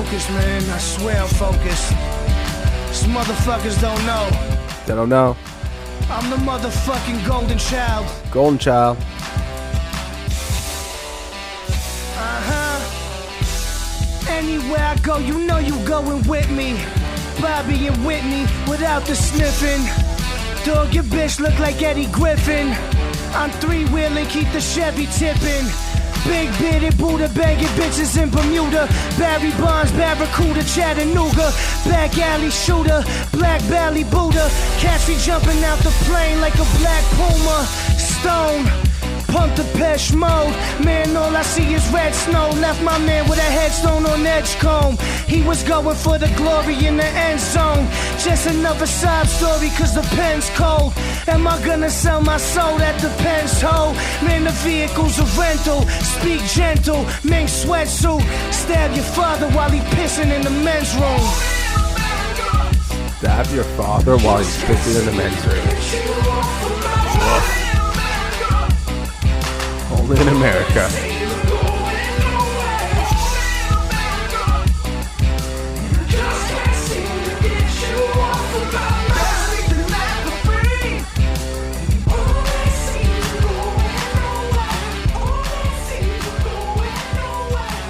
focused, man. I swear I'm focused. These motherfuckers don't know. They don't know. I'm the motherfucking golden child. Golden child. Anywhere I go, you know you going with me. Bobby and Whitney without the sniffing. Dog, your bitch look like Eddie Griffin. I'm three-wheeling, keep the Chevy tipping. Big bearded Buddha banging bitches in Bermuda. Barry Bonds, Barracuda, Chattanooga. Back alley shooter, black belly Buddha. Catch me jumping out the plane like a black puma. Stone, pump the Pesh mode. Man, all I see is red snow. Left my man with a headstone on Edgecombe. He was going for the glory in the end zone. Just another sob story cause the pen's cold. Am I gonna sell my soul? That depends, ho. Man, the vehicle's a rental. Speak gentle, mink sweatsuit. Stab your father while he pissing in the men's room. Stab your father while he's pissing in the men's room. Only in America.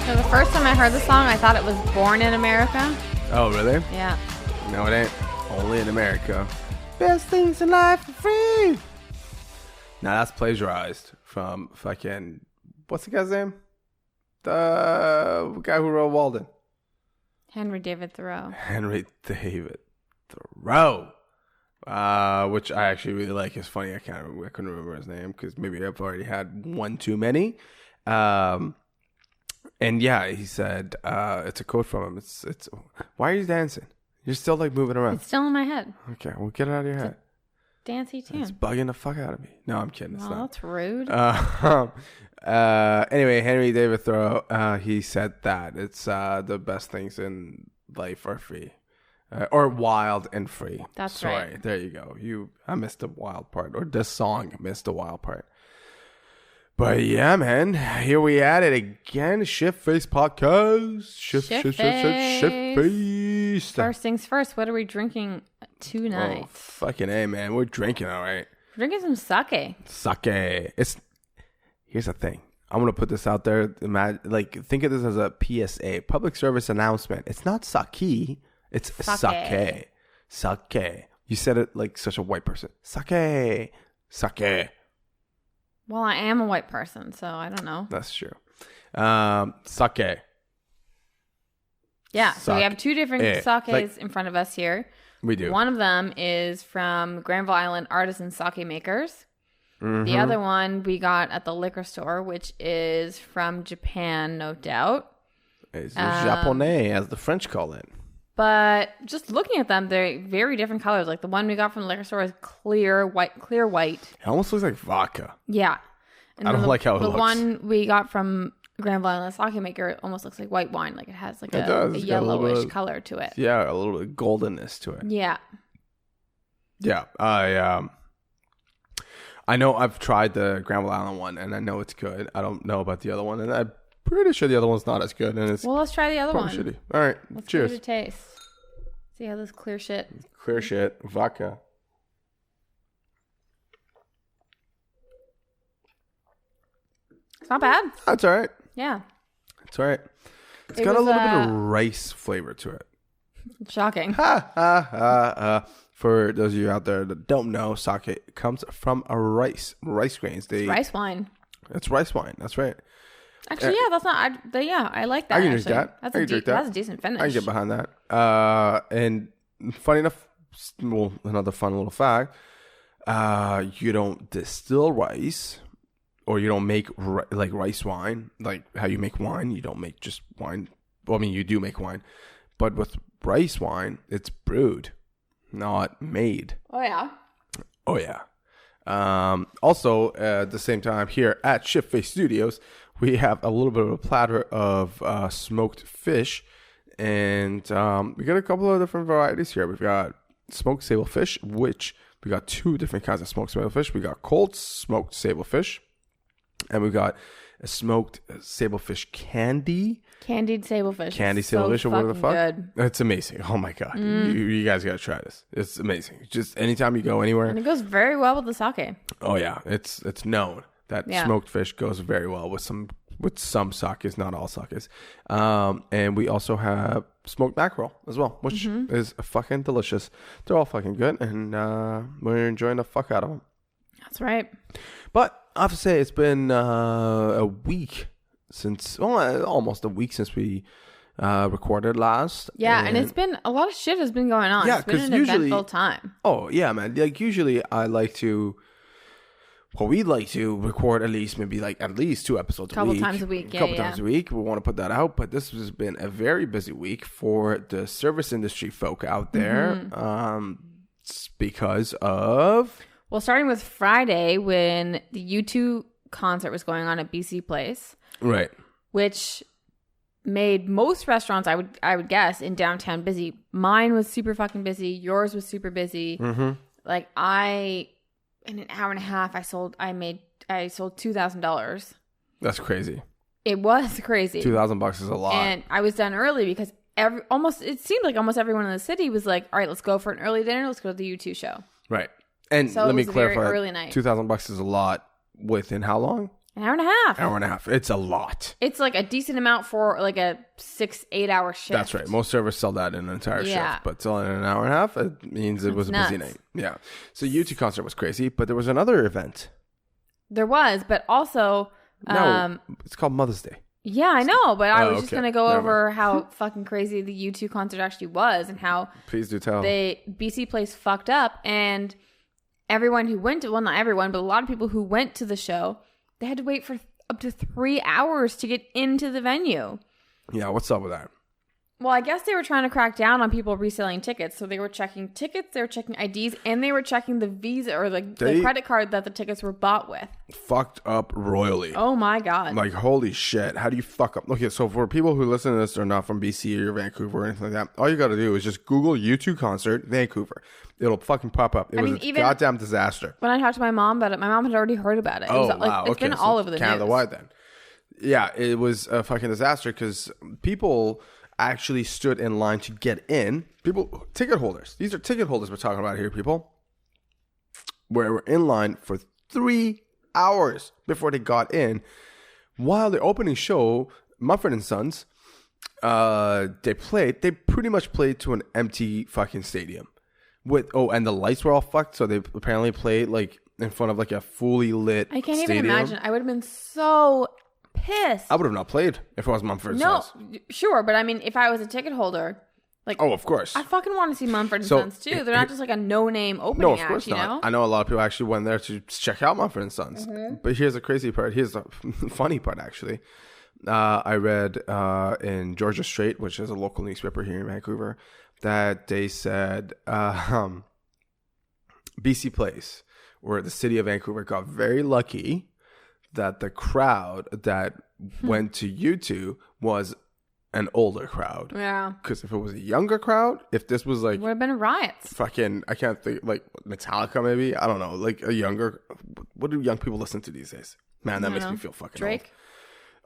So the first time I heard the song, I thought it was Born in America. Oh, really? Yeah. No, it ain't. Only in America. Best things in life are free. Now that's plagiarized from fucking, what's the guy's name? The guy who wrote Walden. Henry David Thoreau. Henry David Thoreau. Which I actually really like. It's funny, I couldn't remember his name because maybe I've already had one too many. And yeah, he said, it's a quote from him. It's why are you dancing? You're still like moving around. It's still in my head. Okay, well get it out of your head. Dancey tune. It's bugging the fuck out of me. No, I'm kidding. It's Oh, not. that's rude. Anyway, Henry David Thoreau, he said that it's the best things in life are free. Or wild and free. That's Sorry, right. There you go. I missed the wild part. Or this song missed the wild part. But yeah, man. Here we at it again. Shift Face Podcast. Shift Face. First things first, what are we drinking tonight? Oh, fucking A, man. We're drinking, all right. We're drinking some sake. Sake. Here's the thing. I'm going to put this out there. Think of this as a PSA, public service announcement. It's not sake. It's sake. Sake. You said it like such a white person. Sake. Sake. Well, I am a white person, so I don't know. That's true. Sake. Yeah, so we have two different sakes in front of us here. We do. One of them is from Granville Island Artisan Sake Makers. Mm-hmm. The other one we got at the liquor store, which is from Japan, no doubt. It's Japonais, as the French call it. But just looking at them, they're very different colors. Like the one we got from the liquor store is clear white. It almost looks like vodka. Yeah. And I don't like how it looks. The one we got from Granville Island Sake Maker almost looks like white wine. Like it has like a yellowish color to it. Yeah, a little bit goldenness to it. Yeah. Yeah. I know I've tried the Granville Island one, and I know it's good. I don't know about the other one, and I'm pretty sure the other one's not as good. And it's let's try the other one. Shitty. All right, let's cheers. Give it a taste. See how this clear shit. Vodka. It's not bad. That's all right. Yeah. It's all right. It's got a little bit of rice flavor to it. Shocking. For those of you out there that don't know, sake comes from a rice grains. It's rice wine. It's rice wine. That's right. Actually, yeah, that's not. I like that. I can drink that. That's a decent finish. I can get behind that. And funny enough, well, another fun little fact: you don't distill rice, or you don't make like rice wine, like how you make wine. You don't make just wine. Well, I mean, you do make wine, but with rice wine, it's brewed, not made. Oh yeah. Oh yeah. Also, at the same time, here at Shift Face Studios, we have a little bit of a platter of smoked fish, and we got a couple of different varieties here. We've got smoked sable fish, which we got two different kinds of smoked sable fish. We got cold smoked sable fish, And we got a smoked sablefish candy. Candied sablefish. Candied sablefish or whatever the fuck. Good. It's amazing. Oh my God. You guys got to try this. It's amazing. Just anytime you go anywhere. And it goes very well with the sake. Oh yeah. It's known that smoked fish goes very well with some sakes, not all sakes. And we also have smoked mackerel as well, which is fucking delicious. They're all fucking good, and we're enjoying the fuck out of them. That's right. But I have to say, it's been a week since, almost a week since we recorded last. Yeah, and it's been, a lot of shit has been going on. Yeah, it's been an eventful time. Oh, yeah, man. Like, usually I like to, we'd like to record at least 2 episodes a week. Couple times a week, A couple times a week. We want to put that out, but this has been a very busy week for the service industry folk out there. It's because of... Well, starting with Friday when the U2 concert was going on at BC Place. Right. Which made most restaurants, I would guess, in downtown busy. Mine was super fucking busy. Yours was super busy. Like in an hour and a half, I sold $2,000. That's crazy. It was crazy. $2,000 is a lot. And I was done early because it seemed like almost everyone in the city was like, all right, let's go for an early dinner. Let's go to the U2 show. Right. And so let me it was a very clarify, early night. $2,000 is a lot within how long? An hour and a half. Hour and a half. It's a lot. It's like a decent amount for like a 6-8 hour shift. That's right. Most servers sell that in an entire shift, but selling in an hour and a half, it means it was a busy night. Yeah. So U2 concert was crazy, but there was another event. There was, but also... No, it's called Mother's Day. Yeah, I know, but I was just going to go Never over how fucking crazy the U2 concert actually was and how... Please do tell. BC Place fucked up, and everyone who went to... Well, not everyone, but a lot of people who went to the show, they had to wait for up to 3 hours to get into the venue. Yeah, what's up with that? Well, I guess they were trying to crack down on people reselling tickets. So they were checking tickets, they were checking IDs, and they were checking the Visa or the credit card that the tickets were bought with. Fucked up royally. Oh my God. Like, holy shit. How do you fuck up? Okay, so for people who listen to this are not from BC or Vancouver or anything like that, all you got to do is just Google U2 concert Vancouver. It'll fucking pop up. It was a goddamn disaster. When I talked to my mom about it, my mom had already heard about it. Oh, wow. It's been all over the news. Canada-wide then. Yeah, it was a fucking disaster because people actually stood in line to get in. Ticket holders. These are ticket holders we're talking about here, people. Where we're in line for 3 hours before they got in. While the opening show, Mumford & Sons, they pretty much played to an empty fucking stadium. And the lights were all fucked, so they apparently played like in front of like a fully lit stadium. I can't even imagine. I would have been so pissed. I would have not played if it was Mumford & Sons. No, sure, but I mean, if I was a ticket holder, like, oh, of course, I fucking want to see Mumford & Sons too. They're not just like a no-name opening no, of course act, not. know? I know a lot of people actually went there to check out Mumford & Sons. But here's the crazy part. Here's the funny part, actually. I read in Georgia Straight, which is a local newspaper here in Vancouver, that they said BC Place, where the city of Vancouver got very lucky that the crowd that went to U2 was an older crowd. Yeah. Because if it was a younger crowd, if this was like... Would have been riots. Fucking, I can't think, like Metallica maybe? I don't know. Like a younger... What do young people listen to these days? Man, that makes me feel fucking Drake?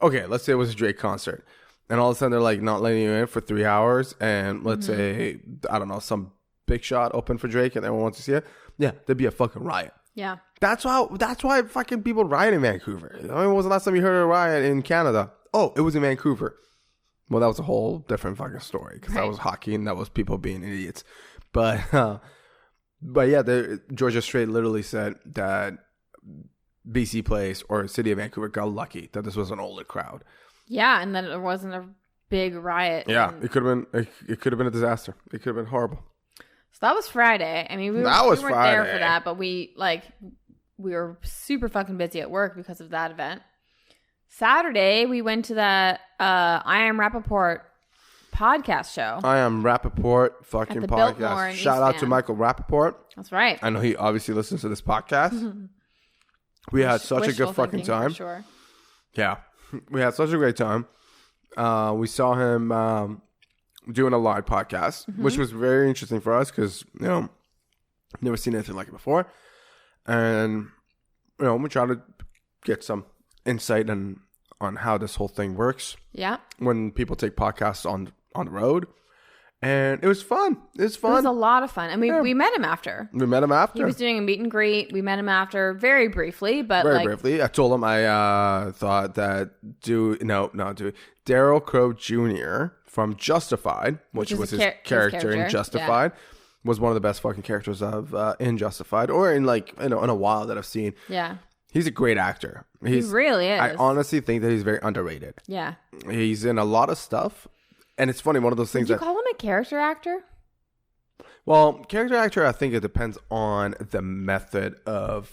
old. Okay, let's say it was a Drake concert. And all of a sudden they're like not letting you in for 3 hours. And let's say, I don't know, some big shot open for Drake and everyone wants to see it. Yeah, there'd be a fucking riot. Yeah. That's why fucking people riot in Vancouver. I mean, when was the last time you heard a riot in Canada? Oh, it was in Vancouver. Well, that was a whole different fucking story because that was hockey and that was people being idiots. But yeah, Georgia Straight literally said that BC Place or City of Vancouver got lucky that this was an older crowd. Yeah, and that it wasn't a big riot. Yeah, it could have been a disaster. It could have been horrible. So that was Friday. I mean, we weren't there for that, but we were super fucking busy at work because of that event. Saturday, we went to the I Am Rapaport podcast show. I Am Rapaport fucking podcast. Shout out to Michael Rapaport. That's right. I know he obviously listens to this podcast. We had such a good fucking time. Sure. Yeah, we had such a great time. We saw him doing a live podcast, which was very interesting for us because, you know, never seen anything like it before. And, you know, we tried to get some insight on how this whole thing works. Yeah. When people take podcasts on the road. And it was fun. It was fun. It was a lot of fun. And we met him after. We met him after. He was doing a meet and greet. We met him after very briefly, but very briefly. I told him I thought that Daryl Crow Jr. from Justified, which was his character in Justified, was one of the best fucking characters of in Justified or in in a while that I've seen. Yeah. He's a great actor. He really is. I honestly think that he's very underrated. Yeah. He's in a lot of stuff. And it's funny, one of those things Would you call him a character actor? Well, character actor, I think it depends on the method of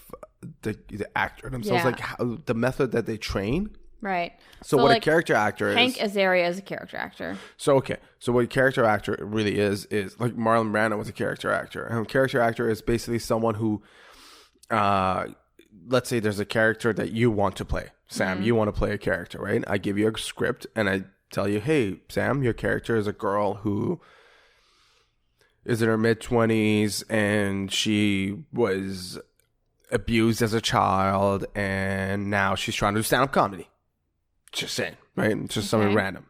the actor themselves, the method that they train. Right. So what a character actor is... Hank Azaria is a character actor. So what a character actor really is like Marlon Brando was a character actor. And a character actor is basically someone who, let's say there's a character that you want to play. Sam, you want to play a character, right? I give you a script and I tell you, hey, Sam, your character is a girl who is in her mid-20s and she was abused as a child and now she's trying to do stand-up comedy. Just saying, right? It's just something random.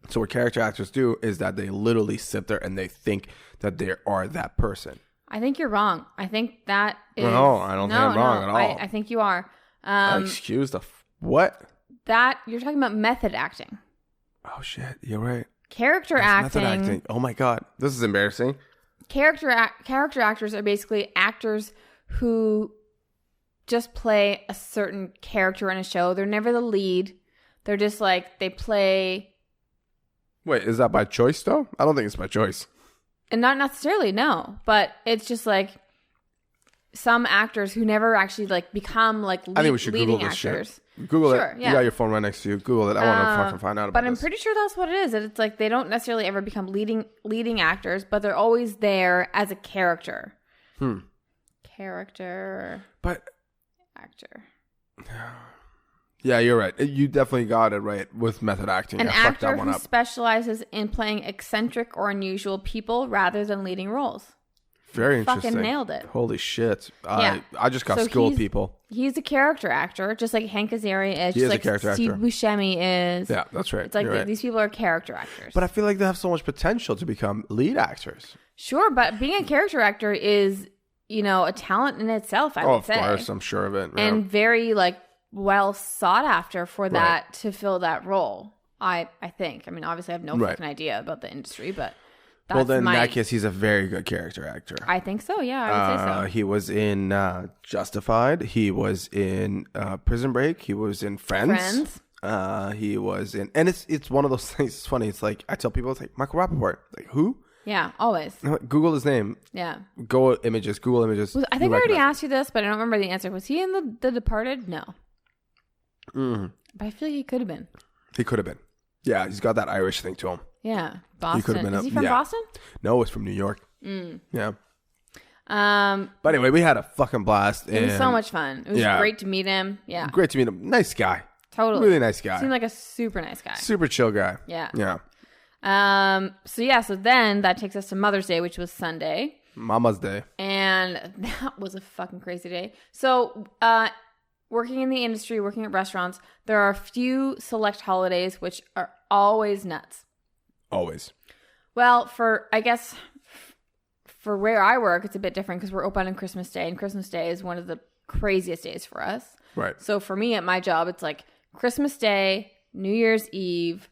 So what character actors do is that they literally sit there and they think that they are that person. I think you're wrong. I think that is... No, I don't think I'm wrong at all. I think you are. Excuse the... What? That, you're talking about method acting. Oh, shit. You're right. Character acting. Oh, my God. This is embarrassing. Character actors are basically actors who just play a certain character in a show. They're never the lead. They're just they play... Wait, is that by choice, though? I don't think it's by choice. And not necessarily, no. But it's just some actors who never actually become I think we should Google this actors. Shit. Google it. Yeah. You got your phone right next to you. Google it. I want to fucking find out about it. But I'm pretty sure that's what it is. That it's they don't necessarily ever become leading actors, but they're always there as a character. Character. But actor. Yeah, you're right. You definitely got it right with method acting. An actor who specializes in playing eccentric or unusual people rather than leading roles. Very interesting. Fucking nailed it. Holy shit. Yeah. I just got schooled, people. He's a character actor, just like Hank Azaria is. He is a character Steve actor. Buscemi is. Yeah, that's right. It's these people are character actors. But I feel like they have so much potential to become lead actors. Sure, but being a character actor is, a talent in itself, I would say. Of course, I'm sure of it. Yeah. And very, well sought after for that to fill that role, I think. I mean, obviously I have no fucking idea about the industry, but... Well, then in that case, he's a very good character actor. I think so, yeah. I would say so. He was in Justified. He was in Prison Break. He was in Friends. He was in... And it's one of those things. It's funny. It's I tell people, it's Michael Rapaport. Who? Yeah, always. Google his name. Yeah. Google images. I think I already asked you this, but I don't remember the answer. Was he in The Departed? No. Mm. But I feel like he could have been. He could have been. Yeah, he's got that Irish thing to him. Yeah, Boston. He could have been. Is he from Boston? No, it's from New York. Yeah. But anyway, we had a fucking blast. It was so much fun. It was great to meet him. Yeah. Great to meet him. Nice guy. Totally. Really nice guy. Seemed like a super nice guy. Super chill guy. Yeah. Yeah. So then that takes us to Mother's Day, which was Sunday. Mama's Day. And that was a fucking crazy day. So, working in the industry, working at restaurants, there are a few select holidays which are always nuts. Always. Well, for where I work, it's a bit different because we're open on Christmas Day, and Christmas Day is one of the craziest days for us. Right. So for me at my job, it's Christmas Day, New Year's Eve,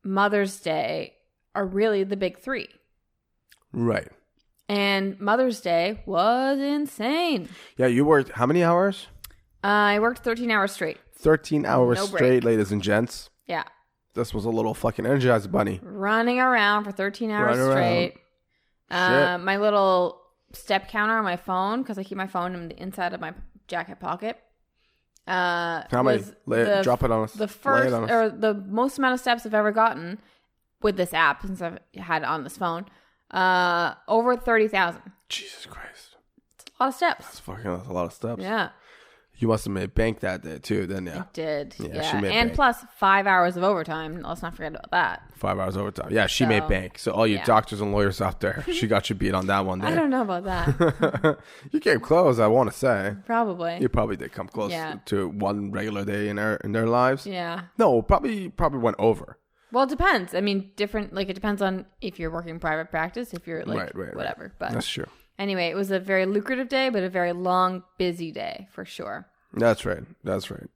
Mother's Day are really the big three. Right. And Mother's Day was insane. Yeah, you worked how many hours? I worked 13 hours straight. 13 hours straight, ladies and gents. Yeah. This was a little fucking Energized bunny. Running around for 13 hours straight. My little step counter on my phone, because I keep my phone in the inside of my jacket pocket. How many? Drop it on us. The first, or the most amount of steps I've ever gotten with this app, since I've had it on this phone, over 30,000. Jesus Christ. It's a lot of steps. That's a lot of steps. Yeah. You must have made bank that day too, then yeah. It did. Yeah. She made and bank. plus 5 hours of overtime. Let's not forget about that. 5 hours overtime. Yeah, she made bank. So all you doctors and lawyers out there, she got you beat on that one day. I don't know about that. You came close, I want to say. Probably. You probably did come close to one regular day in their lives. Yeah. No, probably went over. Well, it depends. I mean, it depends on if you're working private practice, if you're like whatever. Right. But that's true. Anyway, it was a very lucrative day, but a very long, busy day for sure. That's right.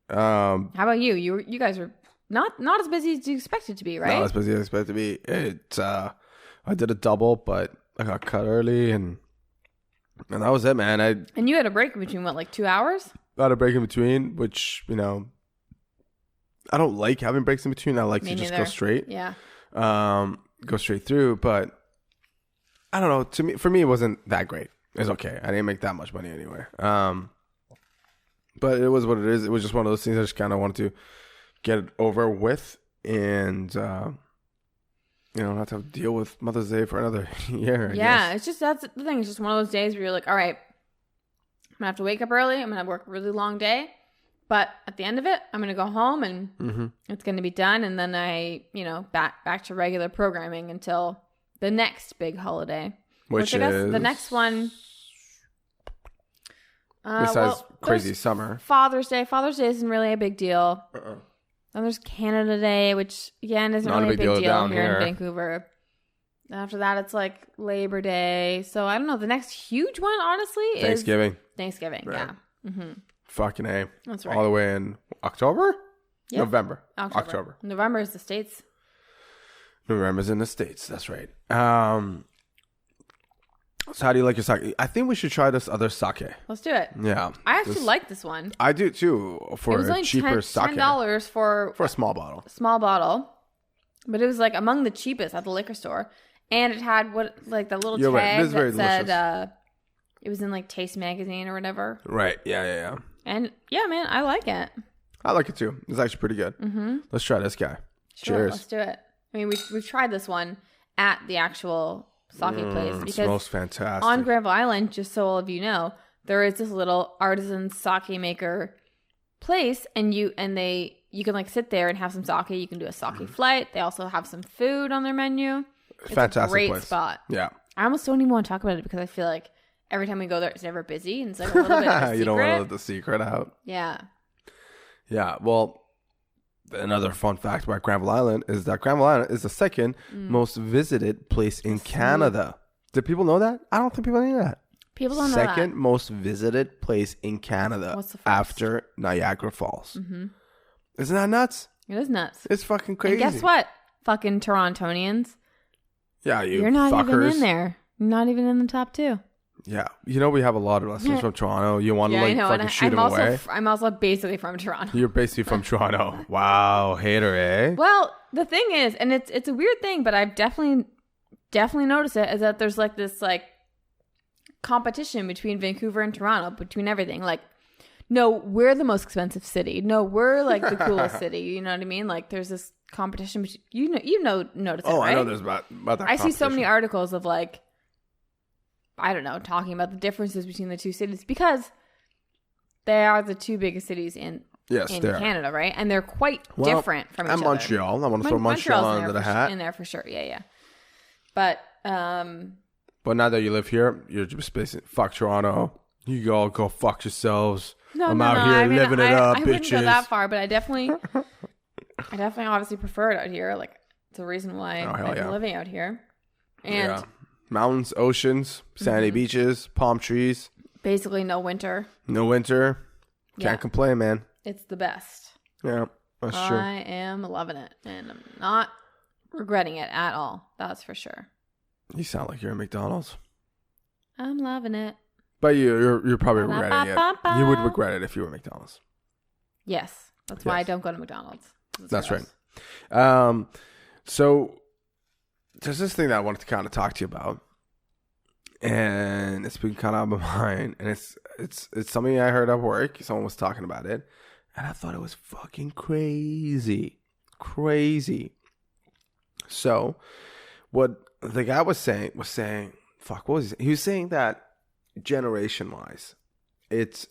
How about you? You guys are not as busy as you expected to be, right? Not as busy as I expected to be. I did a double, but I got cut early, and that was it, man. And you had a break in between what, like 2 hours? I had a break in between, which I don't like having breaks in between. I like to just go straight. Yeah. Go straight through, but I don't know. For me, it wasn't that great. It's okay. I didn't make that much money anyway. But it was what it is. It was just one of those things I just kind of wanted to get it over with and, not have to deal with Mother's Day for another year. I guess. It's just, that's the thing. It's just one of those days where you're like, all right, I'm going to have to wake up early. I'm going to work a really long day. But at the end of it, I'm going to go home and it's going to be done. And then back to regular programming until the next big holiday. Which I guess is the next one. Besides crazy summer. Father's Day. Father's Day isn't really a big deal. Then there's Canada Day, which again isn't really a big deal here in Vancouver. After that, it's like Labor Day. So I don't know. The next huge one, honestly, is Thanksgiving. Right. Yeah. Mm-hmm. Fucking A. That's right. All the way in October? Yep. November. October. November is the States. November's in the States. That's right. So how do you like your sake? I think we should try this other sake. Let's do it. Yeah. I actually like this one. I do too. For a cheaper sake. $10 for a small bottle. But it was like among the cheapest at the liquor store. And it had the little tag that said it was in like Taste Magazine or whatever. Right. Yeah. And yeah, man, I like it. I like it too. It's actually pretty good. Mm-hmm. Let's try this guy. Sure, Cheers. Let's do it. I mean, we've tried this one at the actual sake place because it smells fantastic. On Granville Island, just so all of you know, there is this little artisan sake maker place, and you can like sit there and have some sake. You can do a sake flight. They also have some food on their menu. It's fantastic a great place. Spot. Yeah. I almost don't even want to talk about it because I feel like every time we go there, it's never busy, and it's like a little bit of a secret. You don't want to let the secret out. Yeah. Yeah. Well, another fun fact about Granville Island is that Granville Island is the second most visited place in Canada. Did people know that? I don't think people knew that. People don't know that. Second most visited place in Canada after Niagara Falls. Mm-hmm. Isn't that nuts? It is nuts. It's fucking crazy. And guess what? Fucking Torontonians. Yeah, you're not fuckers. Even in there. You're not even in the top 2. Yeah. We have a lot of listeners from Toronto. You want to fucking shoot them away? I'm also basically from Toronto. You're basically from Toronto. Wow. Hater, eh? Well, the thing is, and it's a weird thing, but I've definitely noticed it, is that there's like this like competition between Vancouver and Toronto, between everything. Like, no, we're the most expensive city. No, we're like the coolest city. You know what I mean? Like, there's this competition. Notice it, right? I know there's about that. I see so many articles of like, I don't know, talking about the differences between the two cities because they are the two biggest cities in Canada, right? And they're quite different from each other. And Montreal. I want to throw Montreal into the hat. In there for sure. Yeah. But now that you live here, you're just basically fuck Toronto. You all go fuck yourselves. I'm out here living it up, bitches. I wouldn't go that far, but I definitely obviously prefer it out here. Like, it's a reason why I'm living out here. And mountains, oceans, sandy beaches, palm trees. Basically no winter. Can't complain, man. It's the best. Yeah, that's true. I am loving it, and I'm not regretting it at all. That's for sure. You sound like you're at McDonald's. I'm loving it. But you're probably regretting it. You would regret it if you were at McDonald's. Yes. That's why I don't go to McDonald's. That's right. So there's this thing that I wanted to kind of talk to you about. And it's been kind of on my mind. And it's something I heard at work. Someone was talking about it. And I thought it was fucking crazy. So what the guy was saying, fuck, what was he saying? He was saying that generation-wise, it's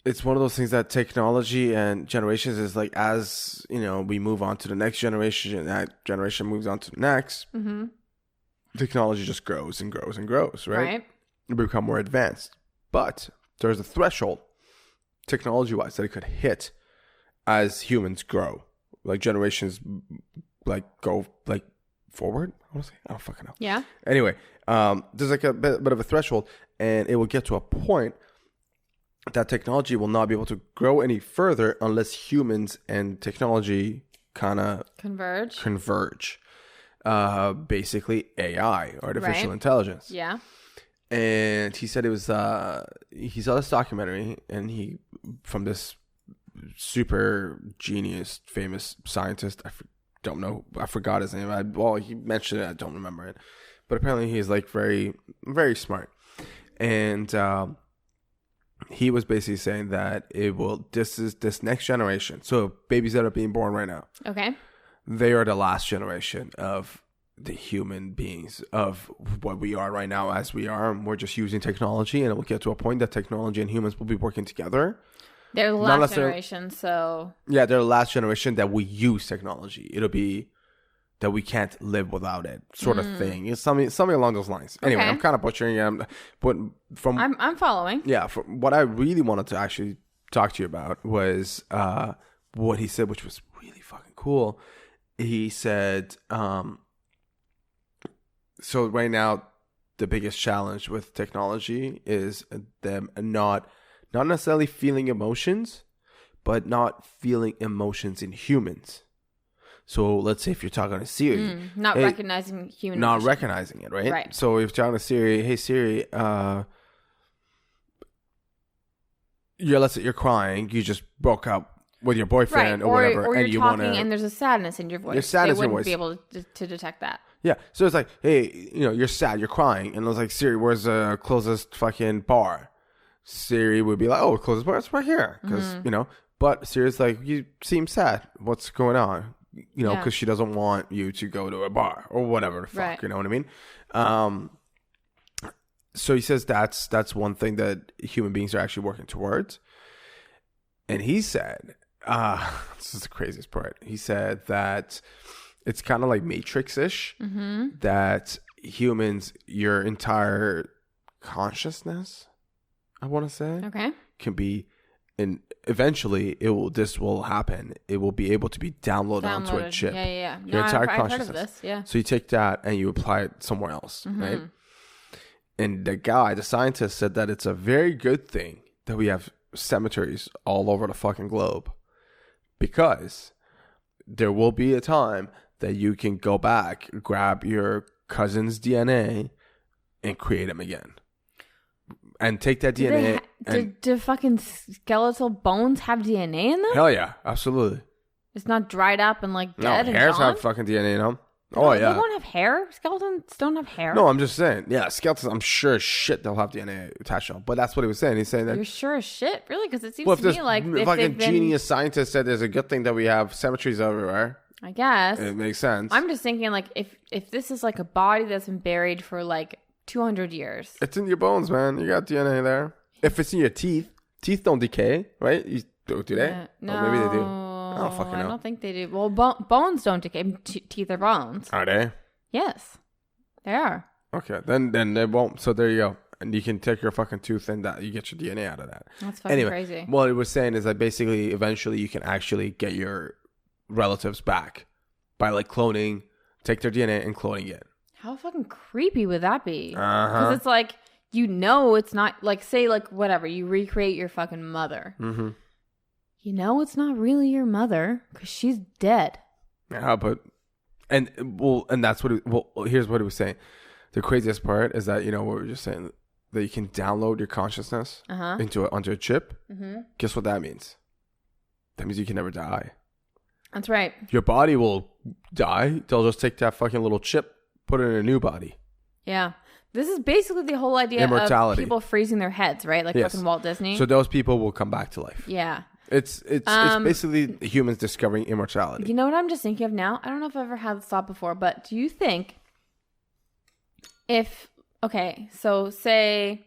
it's one of those things that technology and generations is like, as you know, we move on to the next generation and that generation moves on to the next, technology just grows and grows and grows, right? We become more advanced. But there's a threshold, technology-wise, that it could hit as humans grow. Like generations like go like forward, honestly. I don't fucking know. Yeah. Anyway, there's like a bit of a threshold, and it will get to a point that technology will not be able to grow any further unless humans and technology kind of converge. Basically AI, artificial intelligence. Yeah. And he said it was he saw this documentary, and he, from this super genius famous scientist, I forgot his name. Well, he mentioned it, I don't remember it, but apparently he's like very, very smart. And he was basically saying that this next generation, so babies that are being born right now, okay, they are the last generation of the human beings, of what we are right now as we are, and we're just using technology, and it will get to a point that technology and humans will be working together. They're the last generation, so... Yeah, they're the last generation that we use technology. It'll be that we can't live without it, sort of thing. It's something along those lines. Anyway, I'm kind of butchering it, but I'm following. Yeah, from what I really wanted to actually talk to you about was what he said, which was really fucking cool. He said, so right now, the biggest challenge with technology is them not necessarily feeling emotions, but not feeling emotions in humans. So let's say if you're talking to Siri, recognizing human not emotion. recognizing it, right? Right. So if you're talking to Siri, hey Siri, let's say you're crying, you just broke up with your boyfriend or whatever, or and you're you talking and there's a sadness in your voice. There's sadness they in your wouldn't voice. be able to detect that. Yeah, so it's like, hey, you're sad, you're crying, and I was like, Siri, where's the closest fucking bar? Siri would be like, oh, closest bar, it's right here, because But Siri's like, you seem sad. What's going on? Because she doesn't want you to go to a bar or whatever the fuck. Right. You know what I mean? So he says that's one thing that human beings are actually working towards. And he said, this is the craziest part. He said that it's kind of like Matrix-ish, that humans, your entire consciousness, I want to say, can be, and eventually this will happen. It will be able to be downloaded onto a chip. Yeah. Your entire consciousness. I've heard of this, yeah. So you take that and you apply it somewhere else, right? And the scientist said that it's a very good thing that we have cemeteries all over the fucking globe, because there will be a time that you can go back, grab your cousin's DNA, and create him again. And take that DNA. Do fucking skeletal bones have DNA in them? Hell yeah, absolutely. It's not dried up and like dead and hairs gone? have fucking DNA in them. Oh yeah. They don't have hair? Skeletons don't have hair? No, I'm just saying. Yeah, skeletons, I'm sure as shit they'll have DNA attached to them. But that's what he was saying. He's saying that... You're sure as shit? Really? Because it seems to me like... If fucking genius scientist said there's a good thing that we have cemeteries everywhere. I guess. It makes sense. I'm just thinking like if this is like a body that's been buried for like 200 years. It's in your bones, man. You got DNA there. If it's in your teeth don't decay, right? Do they? No. Oh, maybe they do. I don't fucking know. I don't think they do. Well, bones don't decay. Teeth are bones. Are they? Yes, they are. Okay, then they won't. So there you go. And you can take your fucking tooth and you get your DNA out of that. That's fucking crazy. What it was saying is that basically, eventually, you can actually get your relatives back by like cloning, take their DNA and cloning it. How fucking creepy would that be? Because it's like, it's not like, say like whatever, you recreate your fucking mother. It's not really your mother because she's dead. Yeah, but and that's what here's what he was saying. The craziest part is that what we were just saying, that you can download your consciousness onto a chip. Guess what that means? That means you can never die. That's right. Your body will die. They'll just take that fucking little chip, put it in a new body. Yeah. This is basically the whole idea of people freezing their heads, right? Like fucking Walt Disney. So those people will come back to life. Yeah. It's basically humans discovering immortality. You know what I'm just thinking of now? I don't know if I've ever had this thought before, but do you think so say,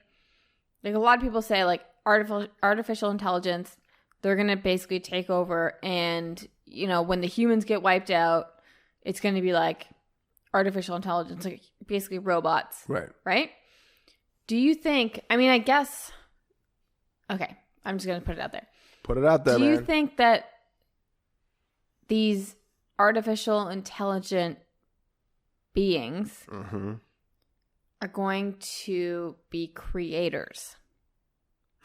like a lot of people say, like, artificial intelligence, they're going to basically take over, and, you know, when the humans get wiped out, it's going to be like artificial intelligence, like basically robots. Right. Right? Do you think, I mean, I guess, okay, I'm just going to put it out there. Put it out there, Do you think that these artificial intelligent beings are going to be creators?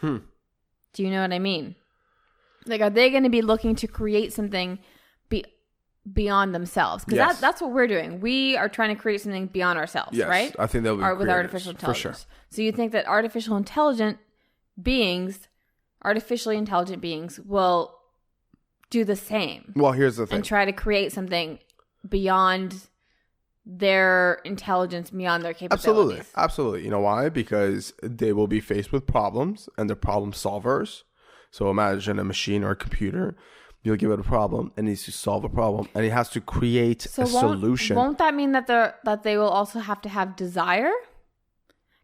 Do you know what I mean? Like, are they going to be looking to create something beyond themselves? Because that's what we're doing. We are trying to create something beyond ourselves, right? I think they'll be with artificial intelligence. For sure. So you think that artificially intelligent beings will do the same? Well, here's the thing. And try to create something beyond their intelligence, beyond their capabilities. Absolutely. You know why? Because they will be faced with problems, and they're problem solvers. So imagine a machine or a computer. You'll give it a problem, and it needs to solve a problem, and it has to create a solution. Won't that mean that they will also have to have desire?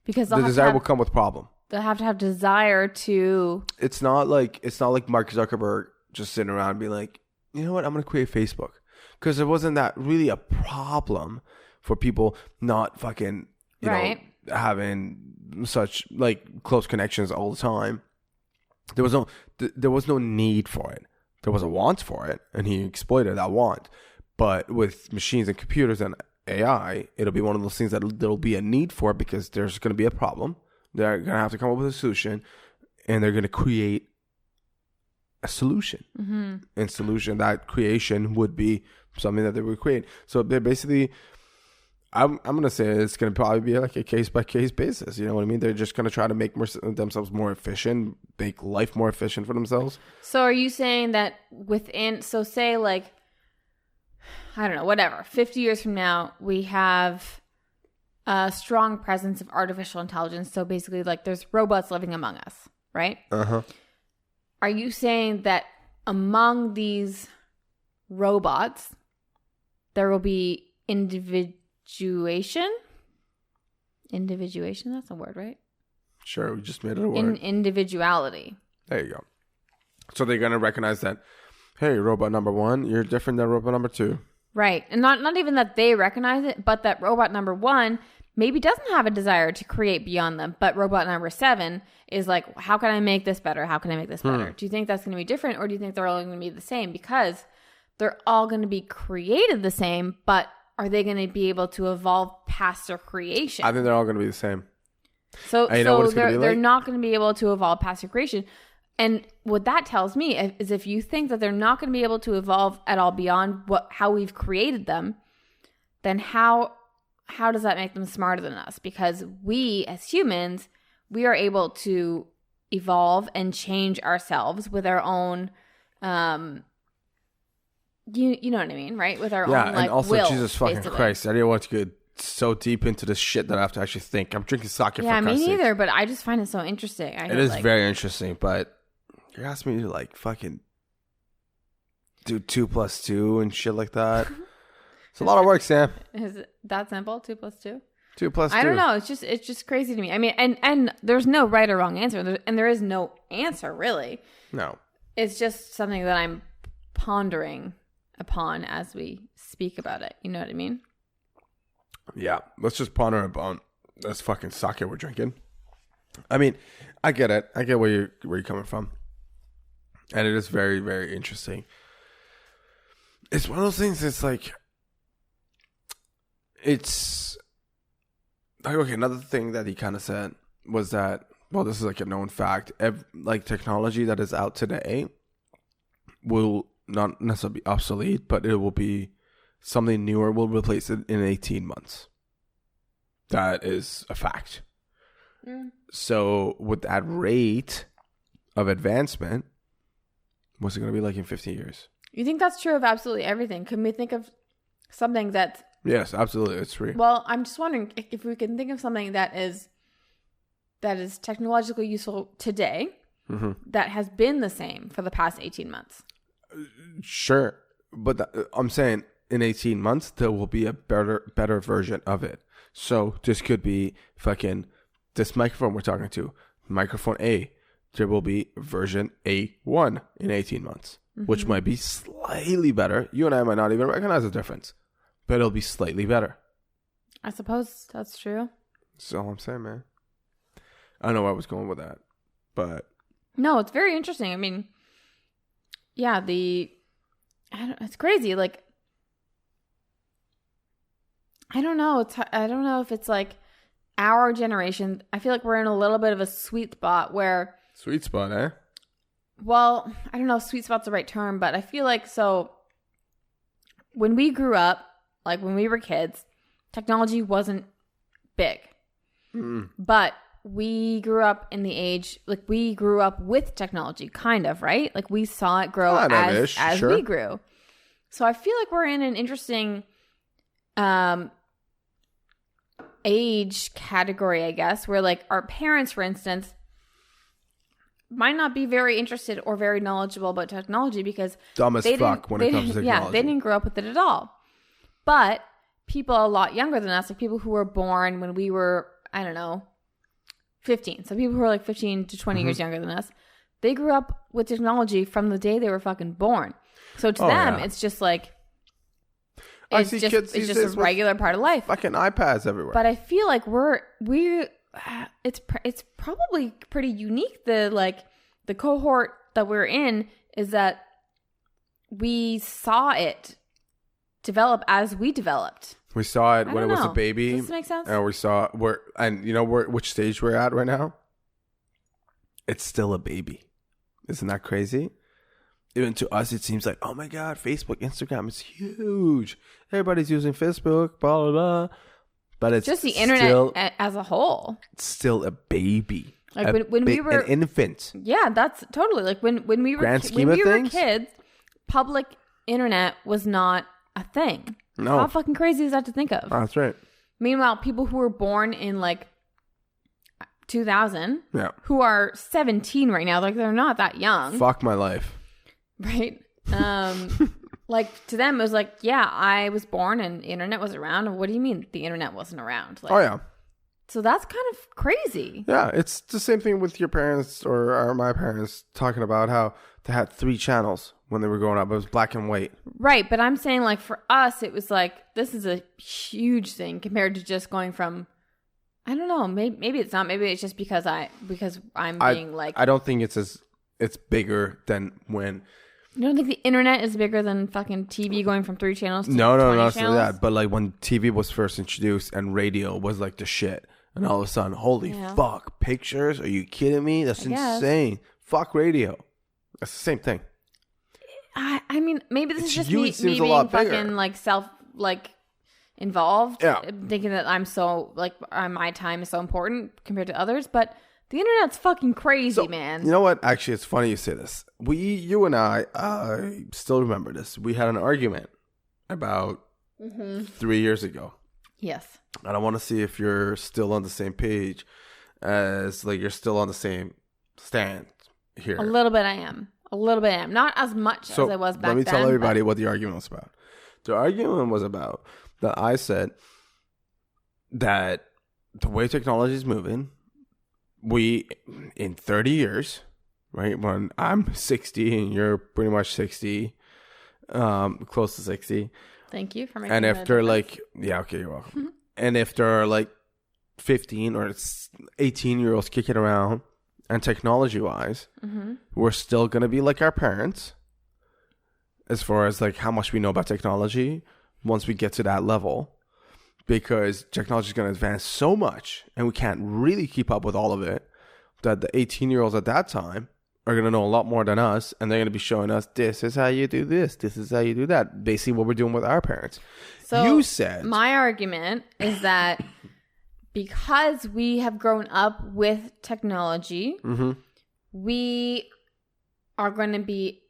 Because the desire will come with problem. They'll have to have desire to. It's not like Mark Zuckerberg just sitting around and being like, you know what, I'm going to create Facebook. Because there wasn't that really a problem for people not fucking, you know, having such like close connections all the time. There was no need for it. There was a want for it, and he exploited that want. But with machines and computers and AI, it'll be one of those things that there'll be a need for, because there's going to be a problem. They're going to have to come up with a solution, and they're going to create a solution. And that creation would be something that they would create. So they're basically, I'm going to say it's going to probably be like a case-by-case basis. You know what I mean? They're just going to try to make themselves more efficient, make life more efficient for themselves. So are you saying that say like, I don't know, whatever, 50 years from now, we have a strong presence of artificial intelligence. So basically, like, there's robots living among us, right? Are you saying that among these robots, there will be individuation? Individuation, that's a word, right? Sure, we just made it a word. Individuality. There you go. So they're going to recognize that, hey, robot number 1, you're different than robot number 2. Right. And not even that they recognize it, but that robot number 1 maybe doesn't have a desire to create beyond them. But robot number 7 is like, how can I make this better? How can I make this better? Do you think that's going to be different, or do you think they're all going to be the same? Because they're all going to be created the same, but are they going to be able to evolve past their creation? I think they're all going to be the same. So they're not going to be able to evolve past their creation. And what that tells me is, if you think that they're not going to be able to evolve at all beyond how we've created them, then how does that make them smarter than us? Because we, as humans, we are able to evolve and change ourselves with our own, you know what I mean, right? With our own, like, and also, will, Jesus fucking basically. Christ, I didn't want to get so deep into this shit that I have to actually think. I'm drinking sake for me neither, but I just find it so interesting. It is very interesting, but you're asking me to, like, fucking do 2 + 2 and shit like that. It's a lot of work, Sam. Is it that simple? 2 + 2? 2 + 2. I don't know. It's just crazy to me. I mean, and there's no right or wrong answer, and there is no answer, really. No. It's just something that I'm pondering upon as we speak about it. You know what I mean? Yeah. Let's just ponder about this fucking sake we're drinking. I mean, I get it. I get where you're coming from. And it is very, very interesting. It's one of those things that's like, it's like, okay, another thing that he kind of said was that, well, this is like a known fact, like technology that is out today will not necessarily be obsolete, but it will be something newer will replace it in 18 months. That is a fact. So with that rate of advancement, what's it going to be like in 15 years? You think that's true of absolutely everything? Can we think of something that's... Yes, absolutely. It's true. Well, I'm just wondering if we can think of something that is technologically useful today that has been the same for the past 18 months. Sure. But I'm saying in 18 months, there will be a better version of it. So this could be fucking this microphone we're talking to, microphone A. there will be version A1 in 18 months, which might be slightly better. You and I might not even recognize the difference, but it'll be slightly better. I suppose that's true. That's all I'm saying, man. I don't know where I was going with that, but... No, it's very interesting. I mean, yeah, it's crazy. Like, I don't know. I don't know if it's like our generation. I feel like we're in a little bit of a sweet spot where... Sweet spot, eh? Well, I don't know if sweet spot's the right term, but I feel like when we grew up, like when we were kids, technology wasn't big. But we grew up in the age, like we grew up with technology, kind of, right? Like we saw it grow as we grew. So I feel like we're in an interesting age category, I guess, where like our parents, for instance, might not be very interested or very knowledgeable about technology because dumb as fuck when it comes to technology. Yeah, they didn't grow up with it at all. But people a lot younger than us, like people who were born when we were, I don't know, 15. So people who are like 15 to 20 years younger than us, they grew up with technology from the day they were fucking born. So to them, it's just like, it's just a regular part of life. Fucking iPads everywhere. But I feel like it's probably pretty unique. The cohort that we're in is that we saw it develop as we developed. We saw it when it was a baby. Does this make sense? And we saw which stage we're at right now? It's still a baby. Isn't that crazy? Even to us, it seems like, oh my God, Facebook, Instagram is huge. Everybody's using Facebook, blah, blah, blah. But it's just the internet as a whole. It's still a baby. Like when we were an infant. Yeah, that's totally like when we were kids, public internet was not a thing. No. How fucking crazy is that to think of? Oh, that's right. Meanwhile, people who were born in like 2000, who are 17 right now, like they're not that young. Fuck my life. Right? Like to them it was like, yeah, I was born and the internet was around. And what do you mean the internet wasn't around? Like, oh yeah. So that's kind of crazy. Yeah, it's the same thing with your parents or my parents talking about how they had 3 channels when they were growing up. It was black and white. Right, but I'm saying like for us it was like this is a huge thing compared to just going from, I don't know, maybe it's not, maybe it's just because I'm being like, I don't think it's bigger than when. You don't think the internet is bigger than fucking TV going from 3 channels to 20 not channels? that. But like when TV was first introduced and radio was like the shit. And all of a sudden, holy fuck, pictures? Are you kidding me? That's insane. Fuck radio. That's the same thing. I mean, maybe this is just me being fucking like involved. Yeah. Thinking that I'm so like my time is so important compared to others. But the internet's fucking crazy, man. You know what? Actually, it's funny you say this. You and I still remember this. We had an argument about 3 years ago. Yes. And I want to see if you're still on the same page as, like, you're still on the same stand here. A little bit I am. Not as much as I was back then. Let me tell everybody what the argument was about. The argument was about that I said that the way technology is moving, we, in 30 years, right, when I'm 60 and you're pretty much 60, close to 60. Thank you for making And if they're like, yeah, okay, you're welcome. And if there are like 15 or 18-year-olds kicking around, and technology-wise, we're still going to be like our parents as far as like how much we know about technology once we get to that level. Because technology is going to advance so much, and we can't really keep up with all of it, that the 18-year-olds at that time are going to know a lot more than us, and they're going to be showing us, this is how you do this, this is how you do that. Basically what we're doing with our parents. So you said... My argument is that because we have grown up with technology, we are going to be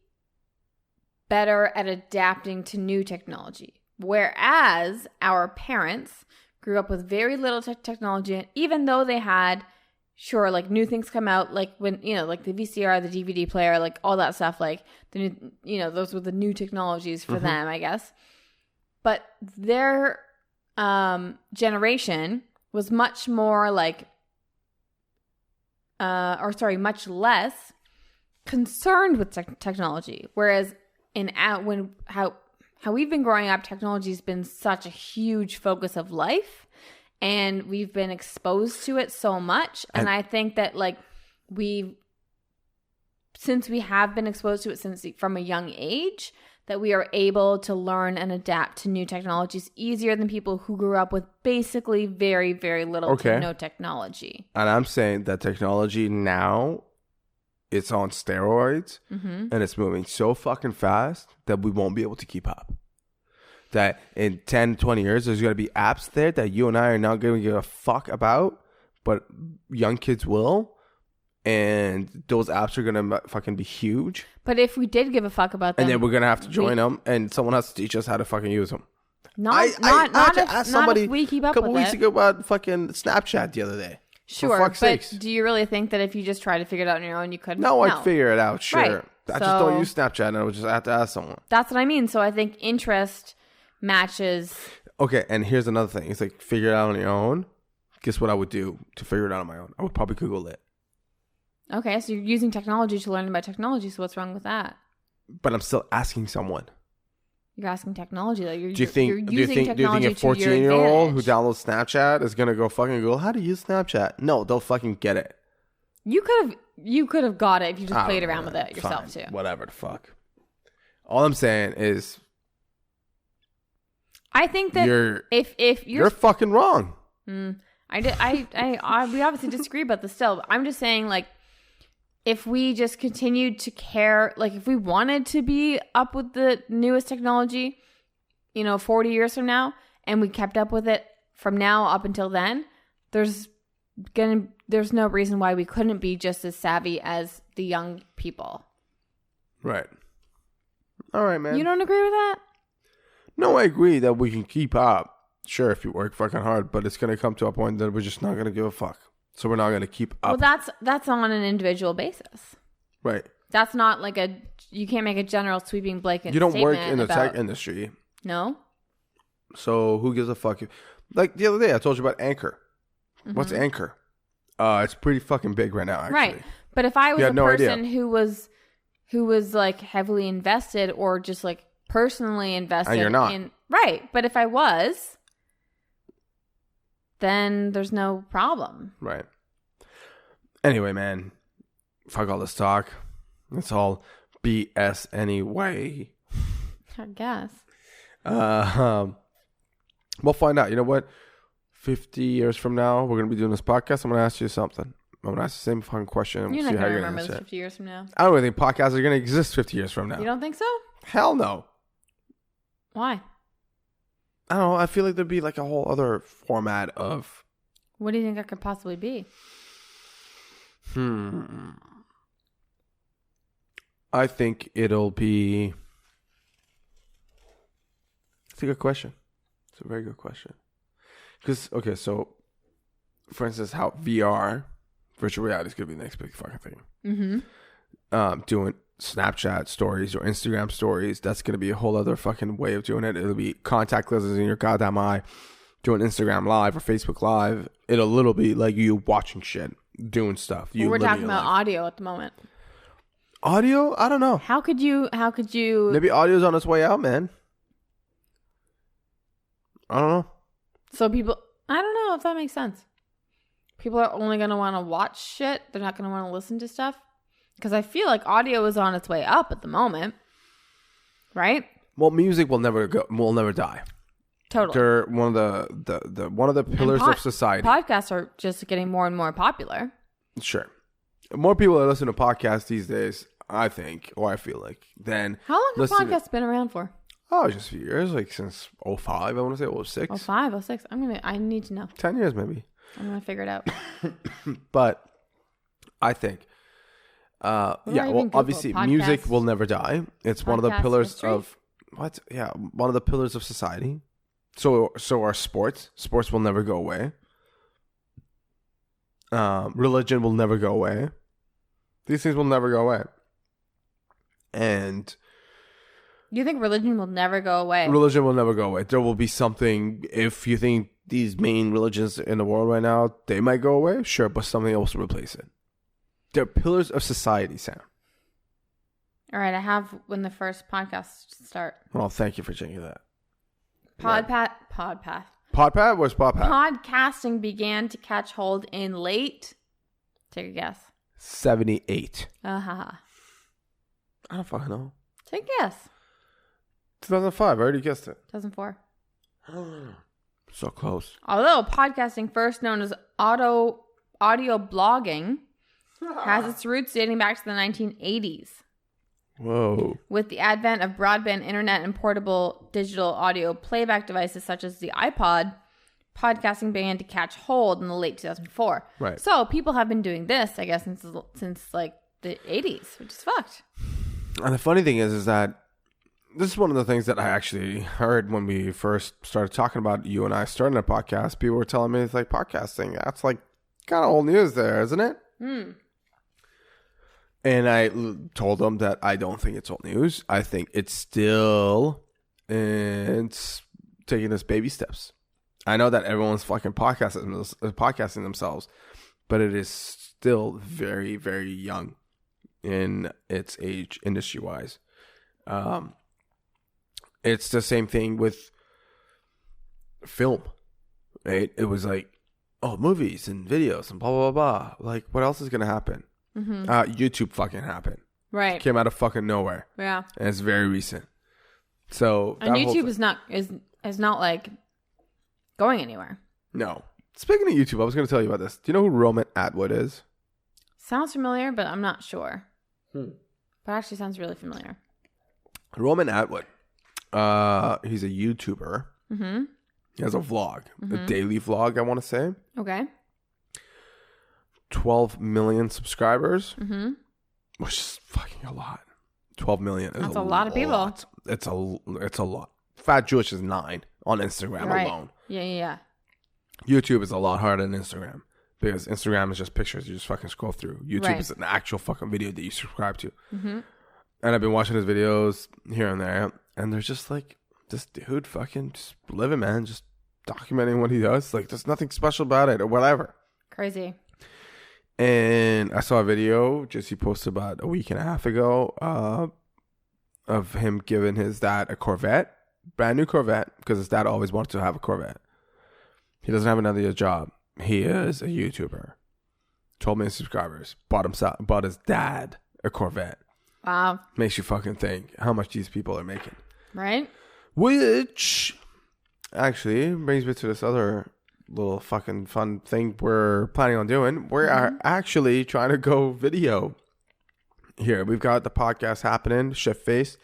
better at adapting to new technology. Whereas our parents grew up with very little technology, and even though they had, sure, like new things come out, like when, you know, like the VCR, the DVD player, like all that stuff, like the new, you know, those were the new technologies for them, I guess. But their generation was much more like much less concerned with technology. Whereas how we've been growing up, technology has been such a huge focus of life, and we've been exposed to it so much. And I think that since we have been exposed to it from a young age, that we are able to learn and adapt to new technologies easier than people who grew up with basically very, very little to no technology. And I'm saying that technology now, it's on steroids, and it's moving so fucking fast that we won't be able to keep up. That in 10, 20 years, there's going to be apps there that you and I are not going to give a fuck about, but young kids will. And those apps are going to fucking be huge. But if we did give a fuck about them... And then we're going to have to join them, and someone has to teach us how to fucking use them. Not if we keep up with it. A couple weeks ago about fucking Snapchat the other day. Sure, but sakes. Do you really think that if you just try to figure it out on your own, you couldn't? No, I'd figure it out, sure. Right. I just don't use Snapchat, and I would just have to ask someone. That's what I mean. So I think interest matches... Okay, and here's another thing. It's like, figure it out on your own. Guess what I would do to figure it out on my own? I would probably Google it. Okay, so you're using technology to learn about technology, so what's wrong with that? But I'm still asking someone. You're asking technology. Like do you think a 14-year-old who downloads Snapchat is going to go fucking Google how to use Snapchat? No, they'll fucking get it. You could have got it if you just played around with it yourself too. Whatever the fuck. All I'm saying is I think that if you're fucking wrong. We obviously disagree about this still. But I'm just saying, like, if we just continued to care, like if we wanted to be up with the newest technology, 40 years from now, and we kept up with it from now up until then, there's no reason why we couldn't be just as savvy as the young people. Right. All right, man. You don't agree with that? No, I agree that we can keep up. Sure, if you work fucking hard, but it's going to come to a point that we're just not going to give a fuck. So we're not going to keep up. Well, that's on an individual basis. Right. That's not like you can't make a general sweeping blanket statement. You don't work in the tech industry. No. So who gives a fuck? Like the other day, I told you about Anchor. Mm-hmm. What's Anchor? It's pretty fucking big right now, actually. Right. But if I was a person who was like heavily invested or just like personally invested and you're not. Right. But if I was, then there's no problem. Right. Anyway, man, fuck all this talk. It's all BS anyway. I guess. We'll find out. You know what? 50 years from now, we're going to be doing this podcast. I'm going to ask you something. I'm going to ask the same fucking question. And you're see not how going to you're remember answer this 50 years from now. I don't really think podcasts are going to exist 50 years from now. You don't think so? Hell no. Why? I don't know. I feel like there'd be like a whole other format of... What do you think that could possibly be? I think it'll be... It's a good question. It's a very good question. Because, okay, so, for instance, how VR, virtual reality, is going to be the next big fucking thing. Mm-hmm. Doing Snapchat stories or Instagram stories, that's going to be a whole other fucking way of doing it. It'll be contact lenses in your goddamn eye, doing Instagram Live or Facebook Live. It'll little be like you watching shit, doing stuff. We're talking about audio at the moment. Audio? I don't know. How could you... Maybe audio's on its way out, man. I don't know. So people... I don't know if that makes sense. People are only going to want to watch shit. They're not going to want to listen to stuff. Because I feel like audio is on its way up at the moment. Right? Well, music will never die. Totally. They're one of the pillars of society. Podcasts are just getting more and more popular. Sure. More people are listening to podcasts these days, I think, or I feel like, than... How long have podcasts been around for? Oh, just a few years, like since 2005, I want to say, 2006. 2005, 2006. I need to know. 10 years, maybe. I'm going to figure it out. But I think, obviously, music will never die. It's one of the pillars of, what? Yeah, one of the pillars of society. So are sports. Sports will never go away. Religion will never go away. These things will never go away. And... You think religion will never go away? Religion will never go away. There will be something, if you think these main religions in the world right now, they might go away, sure, but something else will replace it. They're pillars of society, Sam. All right, I have when the first podcast start. Well, thank you for checking that. Podpad. Where's Podpad? Podcasting began to catch hold in late. Take a guess. 78. I don't fucking know. Take a guess. 2005. I already guessed it. 2004. So close. Although podcasting, first known as audio blogging, has its roots dating back to the 1980s. Whoa. With the advent of broadband internet and portable digital audio playback devices such as the iPod, podcasting began to catch hold in the late 2004. Right. So people have been doing this, I guess, since like the 80s, which is fucked. And the funny thing is that this is one of the things that I actually heard when we first started talking about you and I starting a podcast. People were telling me it's like podcasting. That's like kind of old news there, isn't it? And I told them that I don't think it's old news. I think it's taking this baby steps. I know that everyone's fucking podcasting themselves, but it is still very, very young in its age industry-wise. It's the same thing with film, right? It was like, oh, movies and videos and blah, blah, blah, blah. Like, what else is going to happen? YouTube fucking happened. Right. Came out of fucking nowhere. Yeah. And it's very recent. So and YouTube is not like going anywhere. No. Speaking of YouTube, I was going to tell you about this. Do you know who Roman Atwood is? Sounds familiar, but I'm not sure. But actually sounds really familiar. Roman Atwood. He's a YouTuber. He has a vlog. A daily vlog, I want to say. Okay. 12 million subscribers. Which is fucking a lot. 12 million is That's a lot of people. It's a lot. Fat Jewish is 9 on Instagram alone. Yeah. YouTube is a lot harder than Instagram. Because Instagram is just pictures you just fucking scroll through. YouTube is an actual fucking video that you subscribe to. And I've been watching his videos here and there. And there's just like this dude fucking just living, man. Just documenting what he does. Like there's nothing special about it or whatever. Crazy. And I saw a video just he posted about a week and a half ago of him giving his dad a Corvette. Brand new Corvette. Because his dad always wanted to have a Corvette. He doesn't have another job. He is a YouTuber. 12 million subscribers. Bought his dad a Corvette. Wow. Makes you fucking think how much these people are making. Right? Which actually brings me to this other little fucking fun thing we're planning on doing. We are actually trying to go video here. We've got the podcast happening, Shift Face.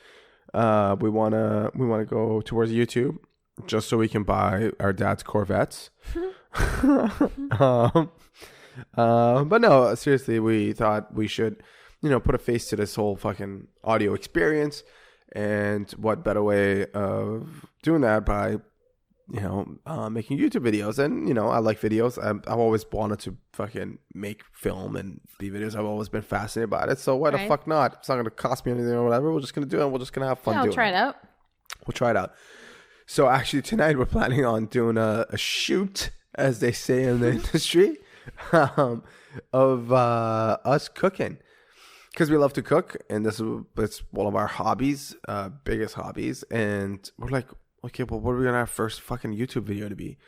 We wanna go towards YouTube just so we can buy our dad's Corvettes. But no, seriously, we thought we should, put a face to this whole fucking audio experience. And what better way of doing that by, making YouTube videos. And, I like videos. I've always wanted to fucking make film and be videos. I've always been fascinated by it. So why the fuck not? It's not going to cost me anything or whatever. We're just going to do it. We're just going to have fun doing it. We'll try it out. We'll try it out. So actually tonight we're planning on doing a shoot, as they say in the industry, of us cooking. Because we love to cook, and it's one of our hobbies, biggest hobbies. And we're like, okay, well, what are we going to have first fucking YouTube video to be?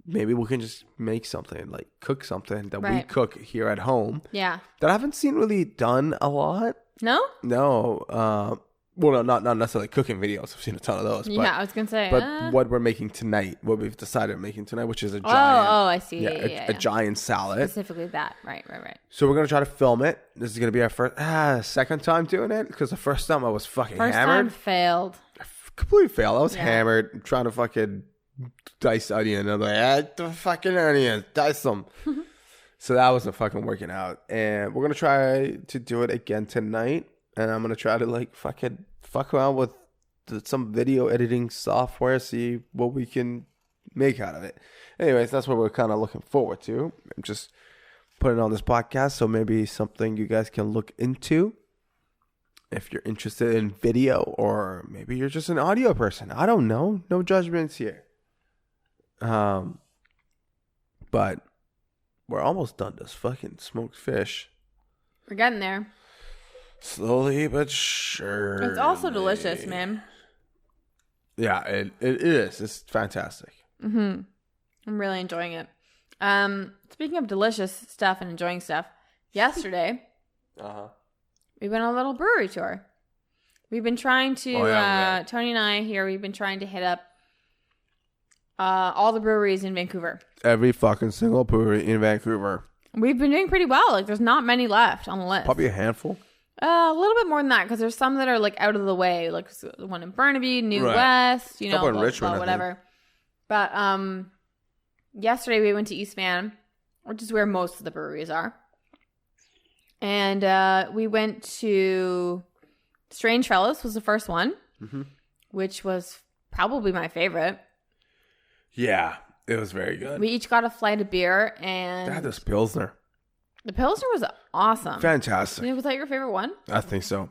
Maybe we can just make something, like cook something that we cook here at home. Yeah. That I haven't seen really done a lot. No? No. Well, no, not necessarily cooking videos. I've seen a ton of those. Yeah, I was going to say. But what we're making tonight, what we've decided making tonight, which is a giant. I see. A giant salad. Specifically that. Right. So we're going to try to film it. This is going to be our second time doing it. Because the first time I was fucking hammered. First time failed. Completely failed. I was hammered trying to fucking dice onion. I'm like, the fucking onions, dice them. So that wasn't fucking working out. And we're going to try to do it again tonight. And I'm going to try to like fucking fuck around with some video editing software, see what we can make out of it. Anyways, that's what we're kind of looking forward to. I'm just putting on this podcast, so maybe something you guys can look into if you're interested in video, or maybe you're just an audio person. I don't know. No judgments here. But we're almost done this fucking smoked fish. We're getting there. Slowly but surely. It's also delicious, man. Yeah, it is. It's fantastic. I'm really enjoying it. Speaking of delicious stuff and enjoying stuff, yesterday we went on a little brewery tour. We've been trying to Tony and I here. We've been trying to hit up all the breweries in Vancouver. Every fucking single brewery in Vancouver. We've been doing pretty well. Like, there's not many left on the list. Probably a handful. A little bit more than that, because there's some that are like out of the way, like the one in Burnaby, New West, you know, in Richmond, whatever. But yesterday we went to East Van, which is where most of the breweries are, and we went to Strange Fellows was the first one, which was probably my favorite. Yeah, it was very good. We each got a flight of beer, and they had this Pilsner. The Pilsner was awesome. Fantastic. Was that your favorite one? I think so.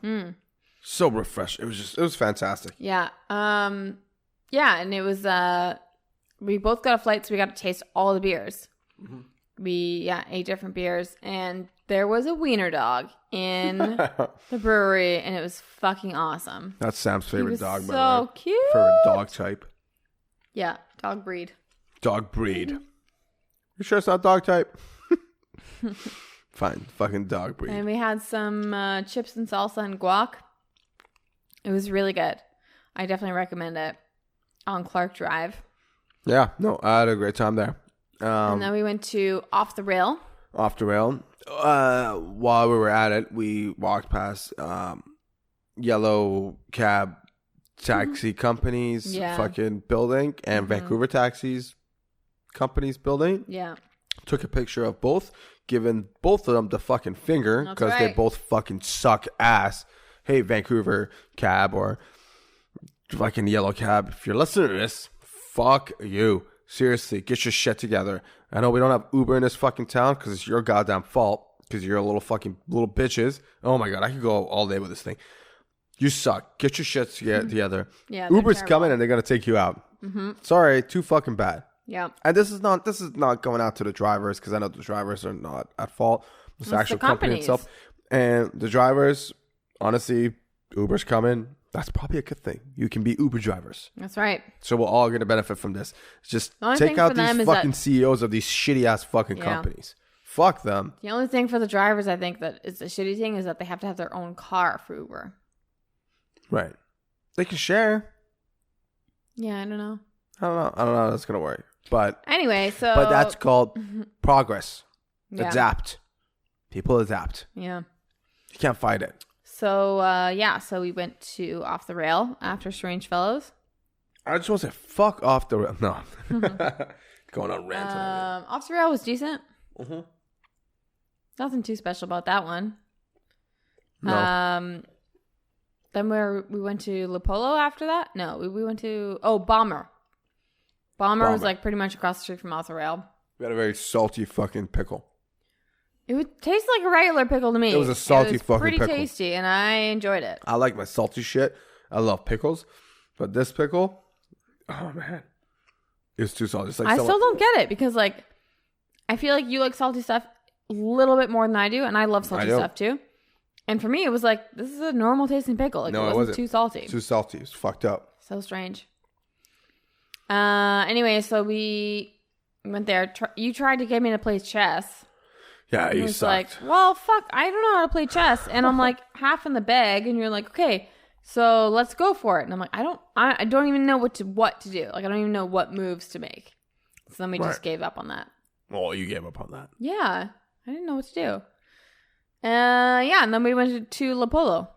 So refreshing. It was fantastic. Yeah. Yeah, and it was we both got a flight, so we got to taste all the beers. We ate different beers, and there was a wiener dog in the brewery, and it was fucking awesome. That's Sam's favorite dog, by the way. So cute. Favorite dog type. Yeah, dog breed. Dog breed. You sure it's not dog type? Fine, fucking dog breed. And we had some chips and salsa and guac. It was really good. I definitely recommend it on Clark Drive. Yeah, no, I had a great time there. And then we went to Off the Rail. Off the Rail. While we were at it, we walked past yellow cab taxi companies fucking building and Vancouver taxis companies building. Yeah. Took a picture of both, giving both of them the fucking finger because they both fucking suck ass. Hey, Vancouver cab or fucking yellow cab, if you're listening to this, fuck you. Seriously, get your shit together. I know we don't have Uber in this fucking town because it's your goddamn fault because you're a little bitches. Oh my God, I could go all day with this thing. You suck. Get your shit together. Yeah, Uber's coming and they're going to take you out. Sorry, too fucking bad. Yeah. And this is not going out to the drivers because I know the drivers are not at fault. It's the actual company itself. And the drivers, honestly, Uber's coming. That's probably a good thing. You can be Uber drivers. That's right. So we're all going to benefit from this. Just take out these fucking CEOs of these shitty ass fucking companies. Fuck them. The only thing for the drivers, I think, that is the shitty thing is that they have to have their own car for Uber. Right. They can share. Yeah, I don't know. I don't know how that's going to work. But anyway, but that's called progress. Yeah. Adapt. People adapt. Yeah. You can't fight it. So, so we went to Off the Rail after Strange Fellows. I just want to say, fuck Off the Rail. No. Going on rant. Off the Rail was decent. Nothing too special about that one. No. Then we went to La Polo after that. No, we went to Bomber. Bomber was like pretty much across the street from Off the Rail. We had a very salty fucking pickle. It would taste like a regular pickle to me. It was a salty fucking pretty pickle. Pretty tasty, and I enjoyed it. I like my salty shit. I love pickles, but this pickle, oh man, it's too salty. It's like I still don't get it because like I feel like you like salty stuff a little bit more than I do, and I love salty stuff too. And for me, it was like this is a normal tasting pickle. Like no, it wasn't too salty. Too salty. It's fucked up. So strange. Anyway, so we went there. You tried to get me to play chess. Yeah, you sucked. Like, well, fuck, I don't know how to play chess. And I'm like half in the bag, and you're like, okay, so let's go for it. And I'm like, I don't even know what to do. Like, I don't even know what moves to make. So then we just gave up on that. Well, you gave up on that. Yeah, I didn't know what to do. And then we went to La Polo.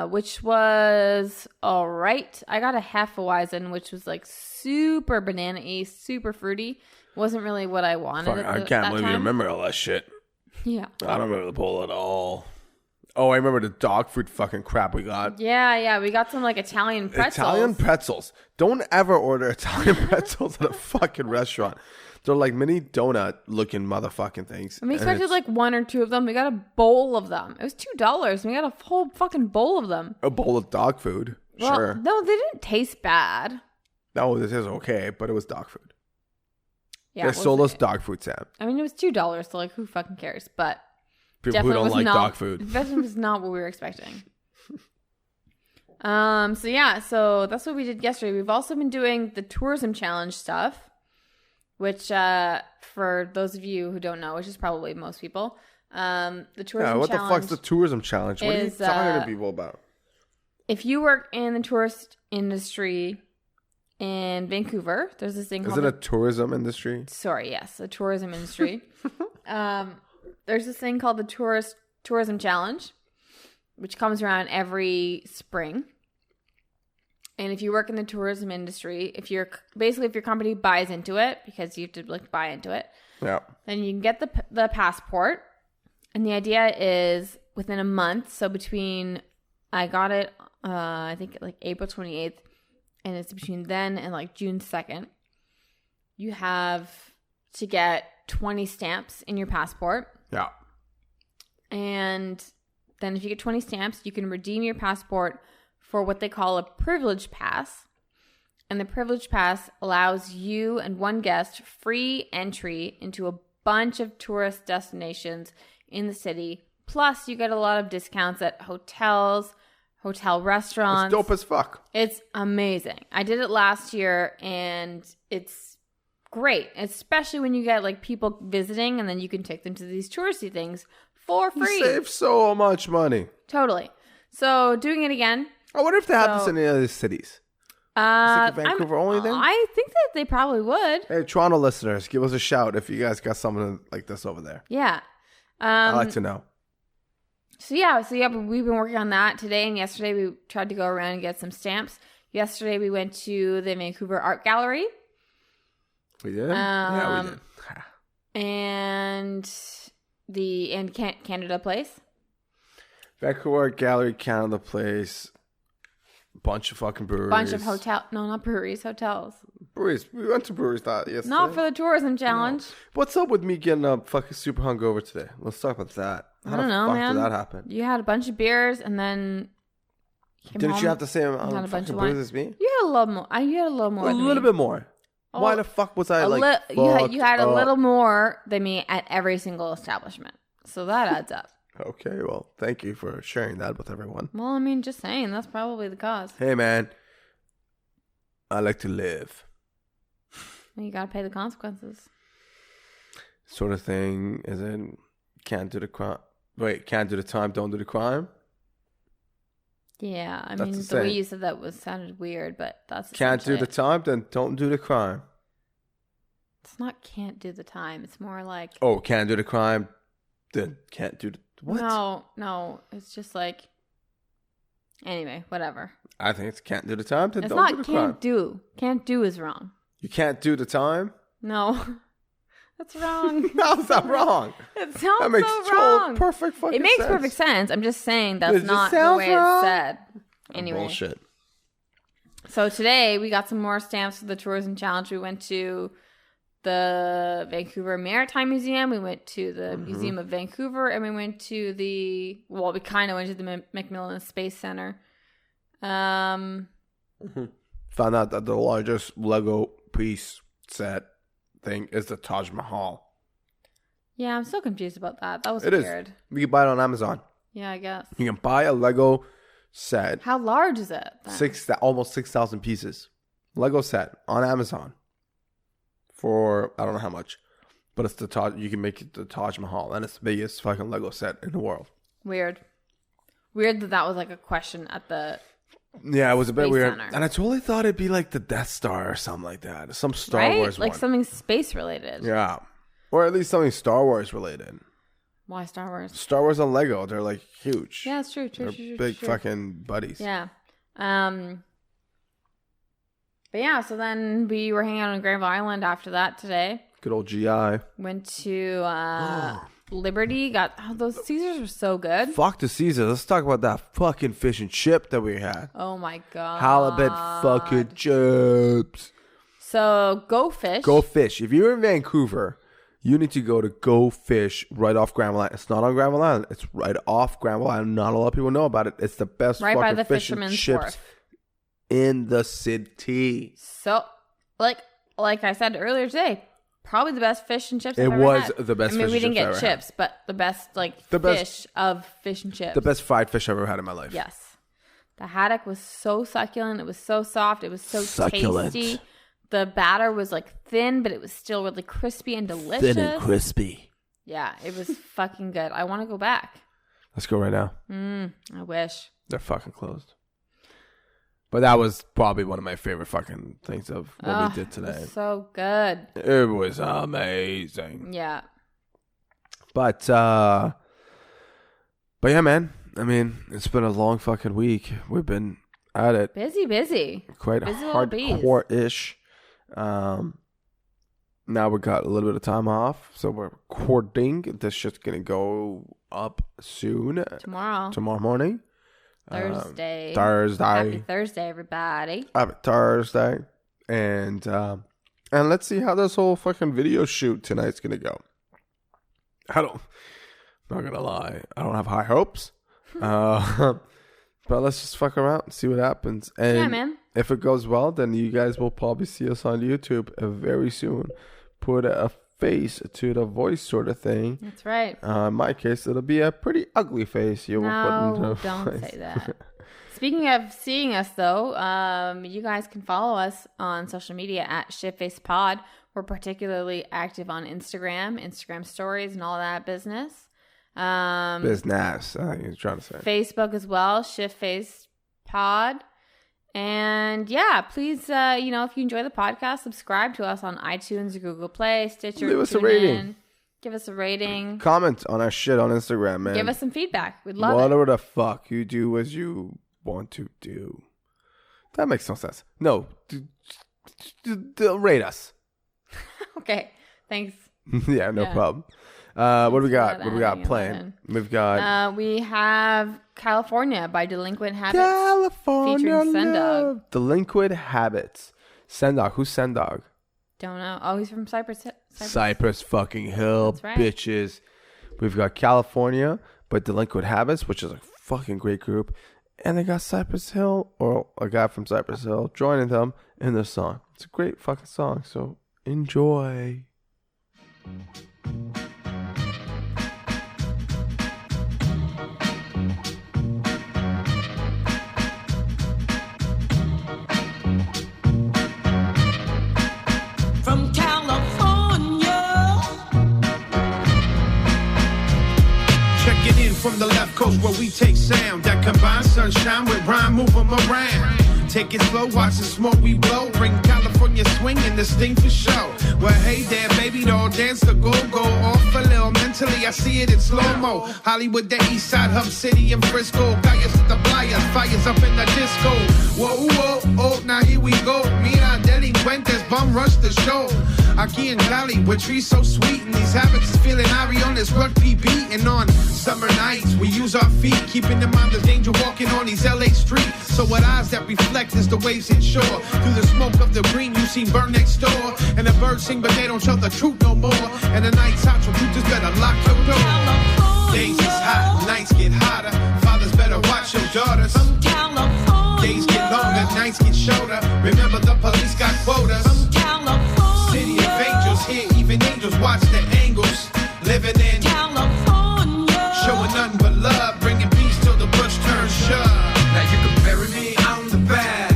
Which was all right. I got a Hefeweizen, which was like super banana-y, super fruity. Wasn't really what I wanted. I can't believe you remember all that shit. Yeah. I don't remember the polo at all. Oh, I remember the dog food fucking crap we got. Yeah. We got some like Italian pretzels. Italian pretzels. Don't ever order Italian pretzels at a fucking restaurant. They're like mini donut looking motherfucking things. And we expected like one or two of them. We got a bowl of them. It was $2. And we got a whole fucking bowl of them. A bowl of dog food. Well, sure. No, they didn't taste bad. No, this is okay, but it was dog food. Yeah, they sold us dog food, Sam. I mean, it was $2, so like, who fucking cares? But people who don't like dog food. Definitely was not what we were expecting. So that's what we did yesterday. We've also been doing the tourism challenge stuff, which for those of you who don't know, which is probably most people, the tourism challenge. What the fuck's the tourism challenge? What are you talking to people about? If you work in the tourist industry in Vancouver, there's this thing called... Is it a tourism industry? Sorry, yes, a tourism industry. There's this thing called the tourism challenge, which comes around every spring. And if you work in the tourism industry, if your company buys into it, because you have to like buy into it, then you can get the passport. And the idea is within a month. So I got it, I think like April 28th, and it's between then and like June 2nd. You have to get 20 stamps in your passport. Yeah. And then if you get 20 stamps, you can redeem your passport for what they call a privilege pass. And the privilege pass allows you and one guest free entry into a bunch of tourist destinations in the city. Plus, you get a lot of discounts at hotels, hotel restaurants. It's dope as fuck. It's amazing. I did it last year, and it's great, especially when you get like people visiting, and then you can take them to these touristy things for free. You save so much money. Totally. So doing it again. I wonder if they have this in any other cities. Is it Vancouver only then? I think that they probably would. Hey, Toronto listeners, give us a shout if you guys got something like this over there. Yeah. I'd like to know. So but we've been working on that today and yesterday. We tried to go around and get some stamps. Yesterday we went to the Vancouver Art Gallery. We did? Yeah, we did. And Canada Place. Vancouver Art Gallery, Canada Place. Bunch of fucking breweries. Bunch of not breweries, hotels. Breweries. We went to breweries yesterday. Not for the tourism challenge. No. What's up with me getting fucking super hungover today? Let's talk about that. I don't know, man. How did that happen? You had a bunch of beers and then... Didn't you have the same amount of fucking beers as me? You had a little more. You had a little more. A little bit more. Oh, why the fuck was I you had a little more than me at every single establishment. So that adds up. Okay, well, thank you for sharing that with everyone. Well, I mean, just saying, that's probably the cause. Hey, man. I like to live. Well, you gotta pay the consequences. Sort of thing, as in, can't do the crime. Wait, can't do the time, don't do the crime? Yeah, I mean, the way you said that sounded weird, but that's can't do the time, then don't do the crime. It's not can't do the time. It's more like... Oh, can't do the crime, then can't do the... What? No, it's just like... Anyway, whatever. I think it's can't do the time, then it's don't do the crime. It's crime. not can't do. Can't do is wrong. You can't do the time? No. That's wrong. No, it's not wrong. It sounds that makes so wrong. Perfect fucking sense. It makes sense. Perfect sense. I'm just saying that's not the way it's said. Anyway. Bullshit. So today we got some more stamps for the tourism challenge. We went to the Vancouver Maritime Museum. We went to the Museum of Vancouver, and we went to we kind of went to the Macmillan Space Center. Found out that the largest Lego piece set thing is the Taj Mahal. Yeah, I'm so confused about that. That was weird. Is. You can buy it on Amazon. Yeah, I guess. You can buy a Lego set. How large is it? Almost 6,000 pieces. Lego set on Amazon. For I don't know how much, but it's the Taj. You can make it the Taj Mahal, and it's the biggest fucking Lego set in the world. Weird that was like a question at the. Yeah, it was a bit weird, Center. and I totally thought it'd be like the Death Star or something like that, some Star Wars like one. Something space related. Yeah, or at least something Star Wars related. Why Star Wars? Star Wars and Lego, they're like huge. Yeah, it's true. They're big fucking buddies. Yeah. But yeah, so then we were hanging out on Granville Island after that today. Good old GI. Went to Liberty. Those Caesars were so good. Fuck the Caesars. Let's talk about that fucking fish and chip that we had. Oh my god. Halibut fucking chips. So Go Fish. Go Fish. If you're in Vancouver, you need to go to Go Fish right off Granville Island. It's not on Granville Island. It's right off Granville Island. Not a lot of people know about it. It's the best right fucking by the fish and chips Wharf. In the city. So, like I said earlier today, probably the best fish and chips I've ever had. It was the best fish and chips we didn't get chips, had. but the best fish and chips. The best fried fish I've ever had in my life. Yes. The haddock was so succulent. It was so soft. It was so tasty. The batter was like thin, but it was still really crispy and delicious. Thin and crispy. Yeah, it was fucking good. I want to go back. Let's go right now. I wish. They're fucking closed. But that was probably one of my favorite fucking things of what we did today. It was so good. It was amazing. Yeah. But yeah, man. I mean, it's been a long fucking week. We've been at it. Busy. Quite hardcore-ish. Now we got a little bit of time off, so we're recording. This shit's gonna go up soon. Tomorrow morning. Thursday. Happy Thursday, everybody. Happy Thursday. And let's see how this whole fucking video shoot tonight's gonna go. I'm not gonna lie, I don't have high hopes. But let's just fuck around and see what happens. And yeah, man. If it goes well, then you guys will probably see us on YouTube very soon. Put a face to the voice sort of thing. That's right. In my case, it'll be a pretty ugly face. Don't say that. Speaking of seeing us, though, you guys can follow us on social media at ShitFacePod. We're particularly active on Instagram stories, and all that business. Business, I think you're trying to say. Facebook as well, ShitFacePod. And yeah, please, if you enjoy the podcast, subscribe to us on iTunes or Google Play, Stitcher. Leave us a rating. Give us a rating. Comment on our shit on Instagram, man. Give us some feedback. We'd love Whatever the fuck you do as you want to do. That makes no sense. No. Rate us. Okay. Thanks. Yeah, no problem. What do we got? What do we got playing? We've got... we have California by Delinquent Habits. Featuring Sendog. Delinquent Habits. Sendog. Who's Sendog? Don't know. Oh, he's from Cypress fucking Hill. That's right. Bitches. We've got California by Delinquent Habits, which is a fucking great group. And they got Cypress Hill, or a guy from Cypress Hill, joining them in this song. It's a great fucking song, so enjoy. From the left coast where we take sound that combines sunshine with rhyme, move them around. Take it slow, watch the smoke we blow. Bring California swing and this thing for show. Well, hey there, baby doll, dance the go-go. Off a little mentally, I see it in slow-mo. Hollywood, the east side, Hub City and Frisco. Calles at the playas, fires up in the disco. Whoa, whoa, oh, now here we go. Mira, delincuentes, bum rush the show. Aquí in Cali, with trees so sweet, and these habits is feeling Ari on this rugby beat. And on summer nights, we use our feet, keeping in mind the danger walking on these LA streets. So what eyes that reflect is the waves inshore. Through the smoke of the green, you seen burn next door. And the birds sing, but they don't tell the truth no more. And the night's hot, so you just better lock your door. Days is hot, nights get hotter. Fathers better watch your daughters. Days get longer, nights get shorter. Remember the police got quotas. City of angels, here even angels watch the angles. Living in California, showing nothing but love, bringing peace till the bush turns shove. Now you can bury me on the back,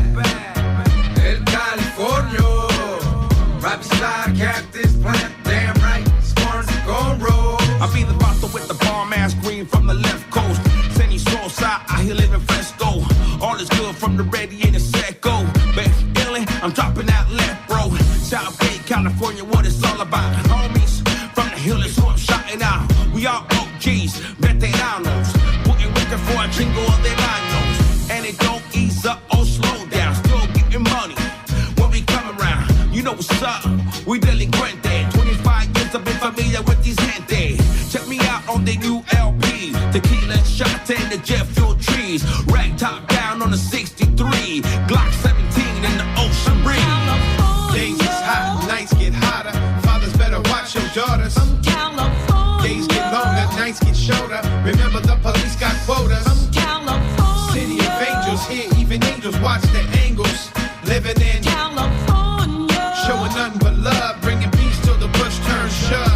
El California, right beside Cactus Plant. Damn right, Sparns are gon' roll. I be the bottle with the bomb ass green from the left coast. Sunny soul side, I here living fresco. All is good from the ready and the seco. Back illin', I'm dropping that left, bro. Southgate, California, what it's all about. Homies from the hill is who I'm shouting out. We all OGs, veteranos. Putting working for a Ginjo of their manos. And it don't ease up or slow down. Still getting money when we come around. You know what's up, we delinquente. 25 years I've been familiar with these gente. Check me out on the new LP. Tequila shot and the jet fuel trees. Rag top down on the 63. Glock 17 in the ocean breeze. Days is hot, nights get hotter. Fathers better watch your daughters. Days get longer, nights get shorter. Remember the police got quotas. City of angels, here even angels watch the angles. Living in California, showing nothing but love, bringing peace till the bush sure.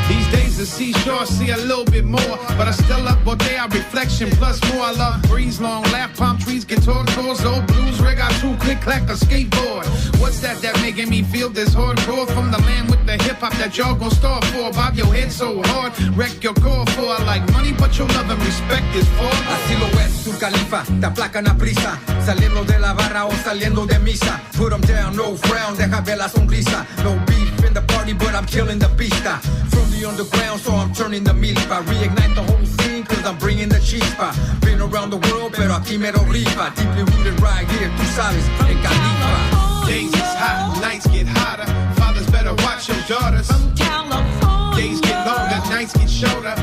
These days the seashore see a little bit more, but I still love Bodea reflection plus more. I love breeze, long laugh, palm trees, guitar chords, old blues, rig out two, click clack, a skateboard. What's that making me feel this hardcore from the land with the hip hop that y'all gon' starve for? Bob your head so hard, wreck your core for. I like money, but your love and respect is for. Así lo es su califa, te aplacan a prisa, saliendo de la barra o saliendo de misa. Put 'em down, no frown, deja ver la sonrisa. No beef in the party, but I'm killing the pista. From the underground, so I'm turning the milpa. Reignite the whole scene, cause I'm bringing the chispa. Been around the world, pero aquí me lo rifa. Deeply rooted right here, tú sabes, en Califa. Days is hot, nights get hotter. Fathers better watch your daughters. From California. Days get longer, nights get shorter.